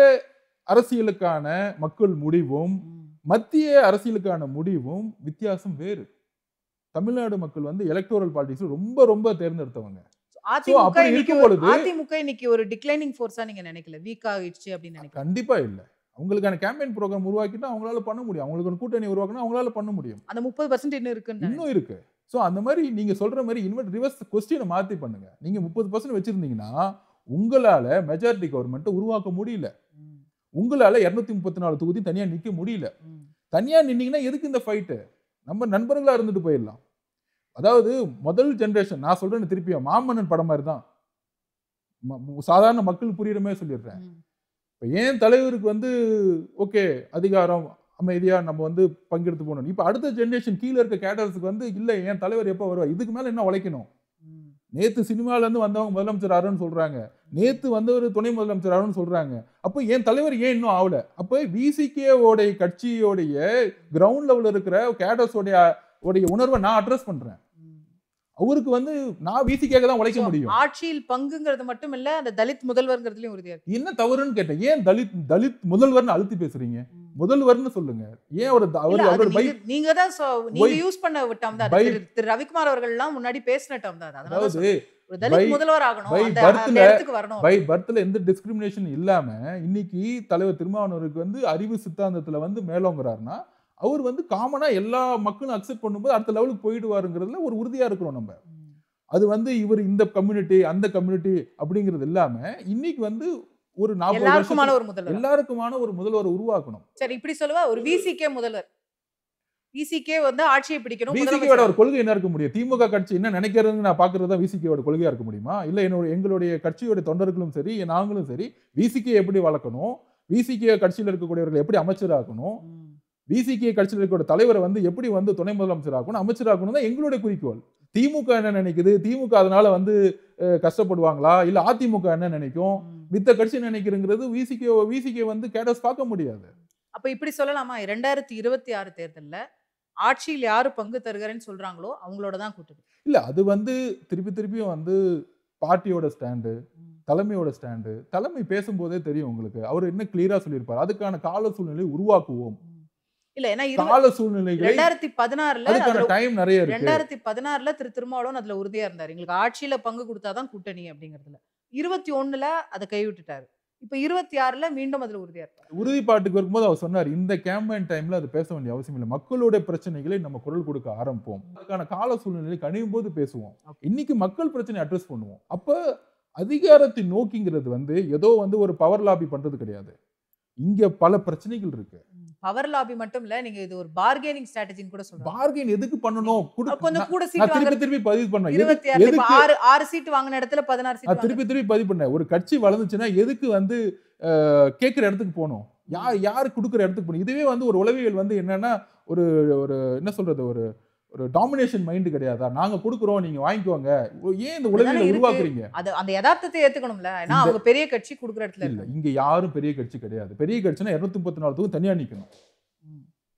அரசியலுக்கான மக்கள் முடிவும் மத்திய அரசியலுக்கான முடிவும் வித்தியாசம் வேறு. தமிழ்நாடு மக்கள் வந்து எலக்டோரல் பாலிடிக்ஸ் ரொம்ப ரொம்ப தேர்ந்தெடுத்தவங்க. அதிமுக இன்னைக்கு ஒரு டிக்ளைனிங் ஃபோர்ஸா நீங்க நினைக்கல, வீக் ஆயிடுச்சு அப்படின்னு நினைக்கிறேன்? கண்டிப்பா இல்ல. அவங்களுக்கான கேம்பெயின் ப்ரோகிராம் உருவாக்கிட்டா அவங்களால பண்ண முடியும். அவங்களுக்கு கூட்டணி உருவாக்கினா அவங்களால பண்ண முடியும். அந்த 30% இன்னும் இருக்கு. சோ அந்த மாதிரி நீங்க சொல்ற மாதிரி இன்வெர்ட் ரிவர்ஸ் क्वेश्चन மாத்தி பண்ணுங்க. நீங்க 30% வச்சிருந்தீங்கன்னா உங்களால மெஜாரிட்டி கவர்மெண்ட் உருவாக்க முடியல. உங்களால 234 தொகுதி தனியா நிக்க முடியல. தனியா நின்னீங்கன்னா எதுக்கு இந்த ஃபைட்? நம்ம நண்பர்களா இருந்துட்டு போயிடலாம். அதாவது முதல் ஜெனரேஷன் நான் சொல்றேன் திருப்பியும் மாமன்னன் படம் மாதிரி தான். சாதாரண மக்கள் புரியுற மாதிரி சொல்லிடுறேன். இப்போ ஏன் தலைவருக்கு வந்து ஓகே அதிகாரம் அமைதியா நம்ம வந்து பங்கெடுத்து போகணும். இப்போ அடுத்த ஜெனரேஷன் கீழே இருக்க கேடர்ஸுக்கு வந்து இல்லை என் தலைவர் எப்போ வருவார், இதுக்கு மேலே என்ன உழைக்கணும். நேற்று சினிமாலேருந்து வந்தவங்க முதலமைச்சர் ஆறுன்னு சொல்றாங்க, நேற்று வந்தவர் துணை முதலமைச்சர் ஆறுன்னு சொல்றாங்க. அப்போ என் தலைவர் ஏன் இன்னும் ஆகல? அப்போ விசிகேவோடைய கட்சியோடைய கிரவுண்ட் லெவலில் இருக்கிற கேடர்ஸோடைய உணர்வை நான் அட்ரஸ் பண்றேன். அவருக்கு வந்து நான் விசிகேக்கு தான் உழைக்க So, முடியும். ஆட்சியில் பங்குங்கிறது மட்டும் இல்ல, அந்த தலித் முதல்வர்ங்கிறதுலயும் உறுதியா இருக்கு. என்ன தவறுன்னு கேட்டேன். ஏன் தலித் முதல்வர்னு அழுத்தி பேசுறீங்க? முதல்வர்னு சொல்லுங்க. ஏன் இல்ல, அது அவரோட நீங்க தான் நீங்க யூஸ் பண்ண டேர்ம் தான். by திரு ரவிக்குமார் அவர்கள்லாம் முன்னாடி பேசின டேர்ம் தான் அது. அதனால தான் அதாவது சொல்றேன். ஒரு தலித் முதல்வர் ஆகணும், by அந்த birthல இடத்துக்கு வரணும். பை பர்த்ல எந்த டிஸ்கிரிமினேஷன் இல்லாம இன்னைக்கு தலைவர் திருமாவளவருக்கு வந்து அறிவு சித்தாந்தத்துல வந்து மேலோங்குறாருன்னா அவர் வந்து காமனா எல்லா மக்களும் அக்செப்ட் பண்ணும்போது அடுத்த லெவலுக்கு போயிடுவாருங்கிறதுல ஒரு உறுதியா இருக்கிறோம் நம்ம. அது வந்து இவர் இந்த கம்யூனிட்டி அந்த கம்யூனிட்டி அப்படிங்கிறது இல்லாம இன்னைக்கு வந்து ஒரு 40 எல்லாருக்குமான வருஷம் ஒரு முதல்வர். எல்லாருக்குமான ஒரு முதல்வரை உருவாக்கணும். சரி, இப்படி சொல்லுவா ஒரு விசிகே முதல்வர். விசிகே வந்து ஆட்சியை பிடிக்கணும். விசிகேவோட ஒரு கொள்கை என்ன இருக்க முடியும்? திமுக கட்சி என்ன நினைக்கிறதுன்னு நான் பாக்குறது தான் விசிகேவோட கொள்கையா இருக்க முடியுமா? இல்ல எங்களுடைய கட்சியோட தொண்டர்களும் சரி நாங்களும் சரி விசிகே எப்படி வளர்க்கணும், விசிகே கட்சியில் இருக்கக்கூடியவர்கள் எப்படி அமைச்சராக்கணும், விசிகே கட்சியில் இருக்கிற தலைவரை வந்து எப்படி வந்து துணை முதலமைச்சராக்கணும் அமைச்சராக்கணும் தான் எங்களுடைய குறிக்கோள். திமுக என்ன நினைக்குது, திமுக அதனால வந்து கஷ்டப்படுவாங்களா, இல்ல அதிமுக என்ன நினைக்கும், மித்த கட்சி நினைக்கிறங்கிறது விசிகே வந்து கேடஸ் பார்க்க முடியாது. அப்ப இப்படி சொல்லலாமா, 2026 தேர்தல்ல ஆட்சியில் யாரு பங்கு தருகிறேன்னு சொல்றாங்களோ அவங்களோட தான் கூட்டணி? இல்ல அது வந்து திருப்பியும் வந்து பார்ட்டியோட ஸ்டாண்டு, தலைமையோட ஸ்டாண்டு, தலைமை பேசும்போதே தெரியும் உங்களுக்கு. அவர் என்ன கிளியரா சொல்லியிருப்பார், அதுக்கான கால சூழ்நிலை உருவாக்குவோம். இல்ல, ஏன்னா கால சூழ்நிலைகளை 2016ல அதுக்கான டைம் நிறைய இருக்கு. 2016ல திரு திருமாவளவன் அதுல உறுதியா இருந்தார். எங்களுக்கு ஆட்சியில பங்கு கொடுத்தாதான் கூட்டணி அப்படிங்கிறதுல. 21ல அதை கைவிட்டுட்டாரு. இப்ப 26ல மீண்டும் அதுல உறுதியா இருக்காரு. உறுதிப்பாட்டுக்கு வரும்போது அவர் சொன்னார், இந்த கேம்பெயின் டைம்ல அது பேச வேண்டிய அவசியம் இல்லை, மக்களுடைய பிரச்சனைகளை நம்ம குரல் கொடுக்க ஆரம்பிப்போம், அதுக்கான கால சூழ்நிலை கணியும் போது பேசுவோம், இன்னைக்கு மக்கள் பிரச்சனை அட்ரஸ் பண்ணுவோம். அப்ப அதிகாரத்தை நோக்கிங்கிறது வந்து ஏதோ வந்து ஒரு பவர் லாபி பண்றது கிடையாது. இங்க பல பிரச்சனைகள் இருக்கு. பவர் லாபி மட்டும் இல்ல, நீங்க இது ஒரு பார்கெனிங் ஸ்ட்ராட்டஜின்னு கூட சொல்றாங்க. பார்கெயின் எதுக்கு பண்ணணும்? கொஞ்சம் கூட நான் சீட் வாங்க. திருப்பி பதிவு பண்ணேன். 26 இப்ப 6 சீட் வாங்குன இடத்துல 16 சீட். நான் திருப்பி பதிவு பண்ணேன். ஒரு கட்சி வளர்ந்துச்சுன்னா எதுக்கு வந்து கேட்கிற இடத்துக்கு போகணும், யாரு கொடுக்குற இடத்துக்கு போகணும். இதுவே வந்து ஒரு உளவியல் வந்து என்னன்னா ஒரு ஒரு என்ன சொல்றது, ஒரு ஒரு டாமினேஷன் மைண்ட் கிடையாதா, நாங்க கொடுக்குறோம் நீங்க வாங்கிக்கோங்க. ஏன் இந்த உளவியலை உருவாக்குறீங்க? அது அந்த யதார்த்தத்தை ஏத்துக்கணும்ல. ஏன்னா அவங்க பெரிய கட்சி கொடுக்குற இடத்துல இல்ல, இங்க யாரும் பெரிய கட்சி கிடையாது. பெரிய கட்சினா 234 தொகுதி தனியா நிக்கணும்.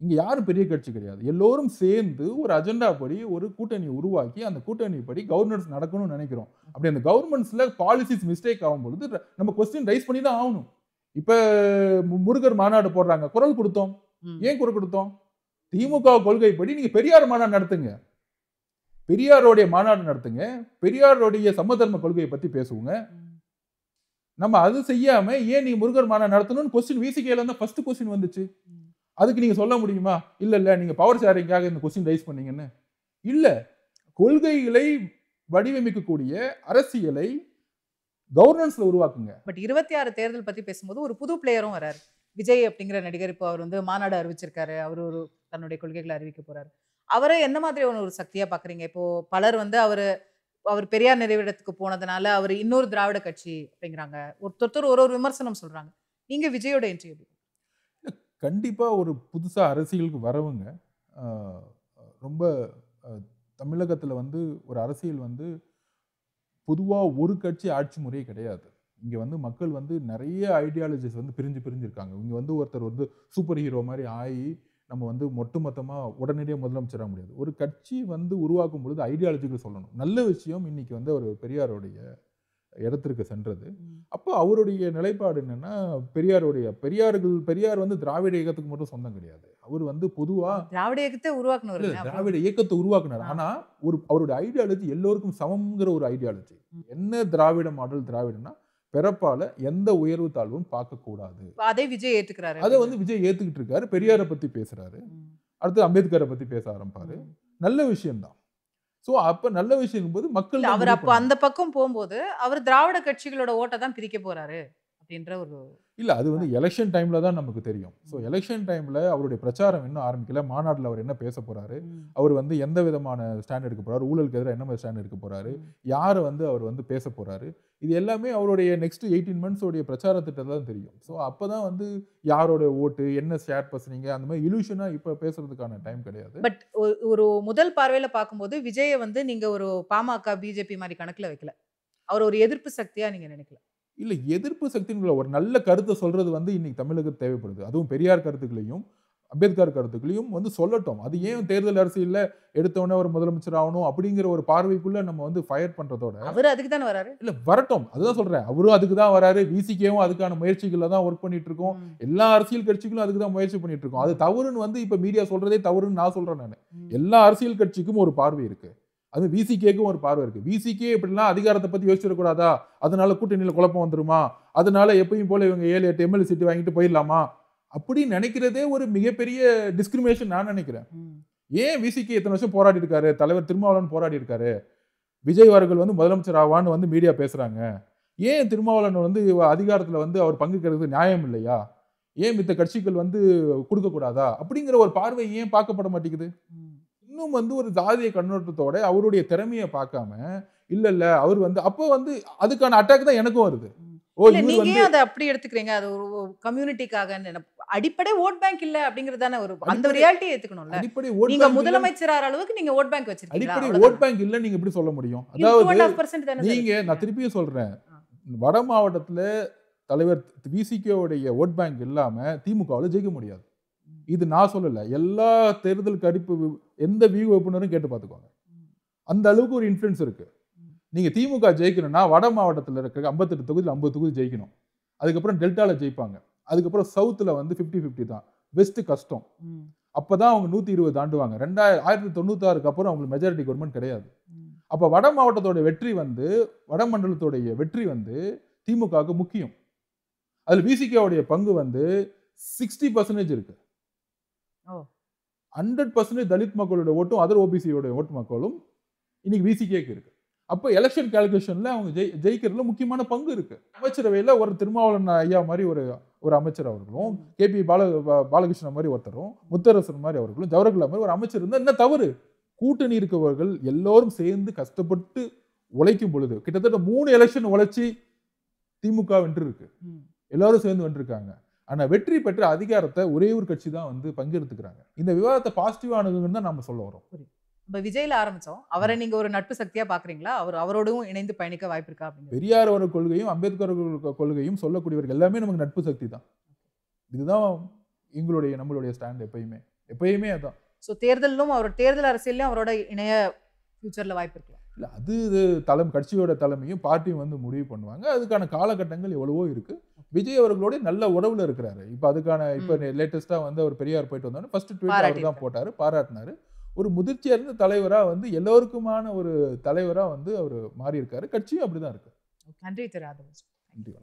இங்க யாரும் பெரிய கட்சி கிடையாது. எல்லோரும் சேர்ந்து ஒரு அஜெண்டா படி ஒரு கூட்டணி உருவாக்கி அந்த கூட்டணி படி கவர்னன்ஸ் நடக்கணும்னு நினைக்கிறோம். அப்படி அந்த கவர்னன்ஸ்ல பாலிசிஸ் மிஸ்டேக் ஆகும்பொழுது நம்ம கொஸ்டின் ரைஸ் பண்ணி தான் ஆகணும். இப்ப முருகர் மாநாடு போடுறாங்க, குரல் கொடுத்தோம். ஏன் குரல் கொடுத்தோம்? திமுக கொள்கைப்படி நீங்க பெரியார் மாநாடு நடத்துங்க, பெரியாரோடைய மாநாடு நடத்துங்க, பெரியாரோடைய சமதர்ம கொள்கையை பத்தி பேசுவோங்க. நம்ம அது செய்யாம ஏன் நீங்க முருகர் மாநாடு நடத்தணும்னு கொஸ்டின் விசிகேல இருந்தா ஃபர்ஸ்ட் கொஸ்டின் வந்துச்சு. அதுக்கு நீங்க சொல்ல முடியுமா, இல்ல நீங்க பவர் ஷேரிங்காக இந்த கொஸ்டின் ரைஸ் பண்ணீங்கன்னு? இல்ல, கொள்கைகளை வடிவமைக்கக்கூடிய அரசியலை கவர்னன்ஸ்ல உருவாக்குங்க. பட் 26 தேர்தல் பத்தி பேசும்போது ஒரு புது பிளேயரும் வராரு. விஜய் அப்படிங்கிற நடிகர். இப்போ அவர் வந்து மாநாடு அறிவிச்சிருக்காரு, அவர் ஒரு தன்னுடைய கொள்கைகளை அறிவிக்க போறாரு. அவரை எந்த மாதிரி ஒரு சக்தியா பாக்குறீங்க? இப்போ பலர் வந்து அவர் பெரியார் நிறைவேறத்துக்கு போனதுனால அவர் இன்னொரு திராவிட கட்சி அப்படிங்கிறாங்க, ஒருத்தர் ஒரு விமர்சனம் சொல்றாங்க. நீங்க விஜயோட என்ட்ரி எப்படி? கண்டிப்பா ஒரு புதுசா அரசியலுக்கு வரவங்க ரொம்ப தமிழகத்துல வந்து ஒரு அரசியல் வந்து பொதுவா ஒரு கட்சி ஆட்சி முறையே கிடையாது. இங்க வந்து மக்கள் வந்து நிறைய ஐடியாலஜிஸ் வந்து பிரிஞ்சு இருக்காங்க. இங்க வந்து ஒருத்தர் வந்து சூப்பர் ஹீரோ மாதிரி ஆகி நம்ம வந்து ஒட்டுமொத்தமா உடனடியாக முதலமைச்சராக முடியாது. ஒரு கட்சி வந்து உருவாக்கும் பொழுது ஐடியாலஜிகள் சொல்லணும். நல்ல விஷயம் இன்னைக்கு வந்து ஒரு பெரியாருடைய இடத்திற்கு சென்றது. அப்போ அவருடைய நிலைப்பாடு என்னன்னா, பெரியார் வந்து திராவிட இயக்கத்துக்கு மட்டும் சொந்தம் கிடையாது. அவர் வந்து பொதுவா திராவிட இயக்கத்தை உருவாக்குனவர். திராவிட இயக்கத்தை உருவாக்குனார். ஆனா அவருடைய ஐடியாலஜி எல்லோருக்கும் சமம்ங்கிற ஒரு ஐடியாலஜி. என்ன திராவிட மாடல்? திராவிடனா பிறப்பால எந்த உயர்வு தாழ்வும் பார்க்க கூடாது. அதை விஜய் ஏத்துக்கிறாரு. அதை வந்து விஜய் ஏத்துக்கிட்டு இருக்காரு. பெரியாரை பத்தி பேசுறாரு, அடுத்து அம்பேத்கரை பத்தி பேச ஆரம்பிப்பாரு. நல்ல விஷயம்தான். சோ அப்ப நல்ல விஷயம் போது மக்கள் அவர் அப்ப அந்த பக்கம் போகும்போது அவர் திராவிட கட்சிகளோட ஓட்டை தான் பிரிக்க போறாரு அப்படின்ற ஒரு இல்ல, அது வந்து எலெக்ஷன் டைம்ல தான் நமக்கு தெரியும். ஸோ எலெக்ஷன் டைம்ல அவருடைய பிரச்சாரம் இன்னும் ஆரம்பிக்கல. மாநாட்டில் அவர் என்ன பேச போறாரு, அவர் வந்து எந்த விதமான ஸ்டாண்ட் எடுக்க போறாரு, ஊழலுக்கு எதிராக என்ன மாதிரி ஸ்டாண்ட் எடுக்க போறாரு, யாரை வந்து அவர் வந்து பேச போறாரு, இது எல்லாமே அவருடைய நெக்ஸ்ட் 18 months உடைய பிரச்சார திட்டத்தில் தான் தெரியும். ஸோ அப்பதான் வந்து யாரோட ஓட்டு என்ன ஷேர் பண்றீங்க அந்த மாதிரி இலூஷனா இப்ப பேசுறதுக்கான டைம் கிடையாது. பட் ஒரு முதல் பார்வையில பார்க்கும்போது விஜயை வந்து நீங்க ஒரு பாமக பிஜேபி மாதிரி கணக்குல வைக்கல, அவர் ஒரு எதிர்ப்பு சக்தியா நீங்க நினைக்கல? இல்ல, எதிர்ப்பு சக்தின்னு ஒரு நல்ல கருத்தை சொல்றது வந்து இன்னைக்கு தமிழகத்துக்கு தேவைப்படுது. அதுவும் பெரியார் கருத்துக்களையும் அம்பேத்கர் கருத்துக்களையும் வந்து சொல்லட்டும். அது ஏன் தேர்தல் அரசியல்ல எடுத்தவொடனே ஒரு முதலமைச்சர் ஆகணும் அப்படிங்கிற ஒரு பார்வைக்குள்ள நம்ம வந்து ஃபயர் பண்றதோட அவர் அதுக்கு தானே வராரு. இல்ல வரட்டும். அதுதான் சொல்றேன். அவரும் அதுக்கு தான் வராரு. விசிகேவும் அதுக்கான முயற்சிகள்ல தான் ஒர்க் பண்ணிட்டு இருக்கோம். எல்லா அரசியல் கட்சிகளும் அதுக்கு தான் முயற்சி பண்ணிட்டு இருக்கோம். அது தவறுன்னு வந்து இப்ப மீடியா சொல்றதே தவறுன்னு நான் சொல்றேன் நானு. எல்லா அரசியல் கட்சிக்கும் ஒரு பார்வை இருக்கு. அது விசிகேக்கும் ஒரு பார்வை இருக்கு. விசிகே எப்படிலாம் அதிகாரத்தை பத்தி யோசிச்சிடக்கூடாதா, அதனால கூட்டணியில குழப்பம் வந்துருமா, அதனால எப்பயும் போல இவங்க 7-8 எம்எல்ஏ சீட்டு வாங்கிட்டு போயிடலாமா அப்படின்னு நினைக்கிறதே ஒரு மிகப்பெரிய டிஸ்கிரிமினேஷன் நான் நினைக்கிறேன். ஏன் விசிகே இத்தனை வருஷம் போராடி இருக்காரு, தலைவர் திருமாவளவன் போராடி இருக்காரு, விஜய் அவர்கள் வந்து முதலமைச்சர் ஆவான்னு வந்து மீடியா பேசுறாங்க. ஏன் திருமாவளவன் வந்து அதிகாரத்துல வந்து அவர் பங்குக்கிறது நியாயம் இல்லையா, ஏன் மித்த கட்சிகள் வந்து கொடுக்கக்கூடாதா அப்படிங்கிற ஒரு பார்வை ஏன் பார்க்கப்பட மாட்டேங்குது? இன்னும் வந்து ஒரு ஜாதிய கண்ணோட்டத்தோட அவருடைய திறமையை பார்க்காம இல்ல அவர் வந்து அப்போ வந்து அதுக்கான அட்டாக் தான் எனக்கும் வருது. நீங்க அதை அப்படி எடுத்துக்கிறீங்க, அது ஒரு கம்யூனிட்டிக்காக அடிப்படை ஓட் பேங்க் இல்ல அப்படிங்கிறது தானே ஒரு அந்த ரியாலிட்டியை ஏத்துக்கணும்ல. அடிப்படை ஓட் நீங்க முதலமைச்சர் ஆற அளவுக்கு நீங்க ஓட் பேங்க் வச்சிருக்கீங்க. அடிப்படை ஓட் பேங்க் இல்ல நீங்க எப்படி சொல்ல முடியும்? அதாவது நீங்க நான் திருப்பியும் சொல்றேன், வட மாவட்டத்துல தலைவர் விசிகே உடைய ஓட் பேங்க் இல்லாம திமுகவில் ஜெயிக்க முடியாது. இது நான் சொல்லல, எல்லா தேர்தல் கணிப்பு எந்த வியூ ஓபனரும் கேட்டு பார்த்துக்கோங்க. அந்த அளவுக்கு ஒரு இன்ஃப்ளூயன்ஸ் இருக்கு. நீங்க திமுக ஜெயிக்கணும்னா வட மாவட்டத்தில் இருக்கிற 58 தொகுதியில் 50 தொகுதி ஜெயிக்கணும். அதுக்கப்புறம் டெல்டால ஜெயிப்பாங்க. அதுக்கப்புறம் சவுத்துல வந்து 50-50 தான். வெஸ்ட் கஷ்டம். அப்பதான் அவங்க 120 தாண்டுவாங்க. 1996க்கு அப்புறம் அவங்களுக்கு மெஜாரிட்டி கவர்மெண்ட் கிடையாது. அப்ப வட மாவட்டத்தோட வெற்றி வந்து வட மண்டலத்தோடைய வெற்றி வந்து திமுகவுக்கு முக்கியம். அதுல விசிகேவுடைய பங்கு வந்து 60% இருக்கு. 100% தலித் மக்களோட ஓட்டும் அதர் ஓபிசியோட ஓட்டு மக்களும் இன்னைக்கு விசிகேக்கு இருக்கு. அப்போ எலெக்ஷன் கால்குலேஷன்ல அவங்க ஜெயிக்கிறதுல முக்கியமான பங்கு இருக்கு. அமைச்சரவையில் ஒரு திருமாவளவன் ஐயா மாதிரி ஒரு அமைச்சர் அவர்களும், கேபி பாலகிருஷ்ணன் மாதிரி ஒருத்தரும், முத்தரசன் மாதிரி அவர்களும், ஜவஹர்லால் மாதிரி ஒரு அமைச்சர் இருந்தால் என்ன தவறு? கூட்டணி இருக்கவர்கள் எல்லோரும் சேர்ந்து கஷ்டப்பட்டு உழைக்கும் பொழுது கிட்டத்தட்ட 3 எலெக்ஷன் உழைச்சி திமுக வென்று இருக்கு. எல்லாரும் சேர்ந்து வென்றிருக்காங்க. ஆனா வெற்றி பெற்ற அதிகாரத்தை ஒரே ஒரு கட்சி தான் வந்து பங்கெடுத்துக்கிறாங்க. இந்த விவாதத்தை பாசிட்டிவா அணுகுங்கன்னு தான் நம்ம சொல்ல வரோம். இப்ப விஜய்ல ஆரம்பிச்சோம். அவரை நீங்க ஒரு நட்பு சக்தியா பாக்குறீங்களா? அவரோடவும் இணைந்து பயணிக்க வாய்ப்பு இருக்கா? பெரியார் ஒரு கொள்கையும் அம்பேத்கர் கொள்கையும் சொல்லக்கூடியவர்கள் எல்லாமே நமக்கு நட்பு சக்தி தான். இதுதான் நம்மளுடைய ஸ்டாண்ட் எப்பயுமே அதான். ஸோ தேர்தலும் தேர்தல் அரசியலும் அவரோட இணைய ஃபியூச்சர்ல வாய்ப்பு இருக்கு. இல்லை, அது கட்சியோட தலைமையும் பார்ட்டியும் வந்து முடிவு பண்ணுவாங்க. அதுக்கான காலகட்டங்கள் எவ்வளவோ இருக்கு. விஜய் அவர்களோட நல்ல உறவுல இருக்கிறாரு. இப்போ லேட்டஸ்டா வந்து அவர் பெரியார் போயிட்டு வந்தோன்னு ஃபர்ஸ்ட் ட்வீட் அவர் தான் போட்டாரு, பாராட்டினாரு. ஒரு முதிர்ச்சியடைந்த தலைவரா வந்து எல்லோருக்குமான ஒரு தலைவரா வந்து அவர் மாறி இருக்காரு. கட்சியும் அப்படிதான் இருக்கு. நன்றி திரு ஆதவன். நன்றி.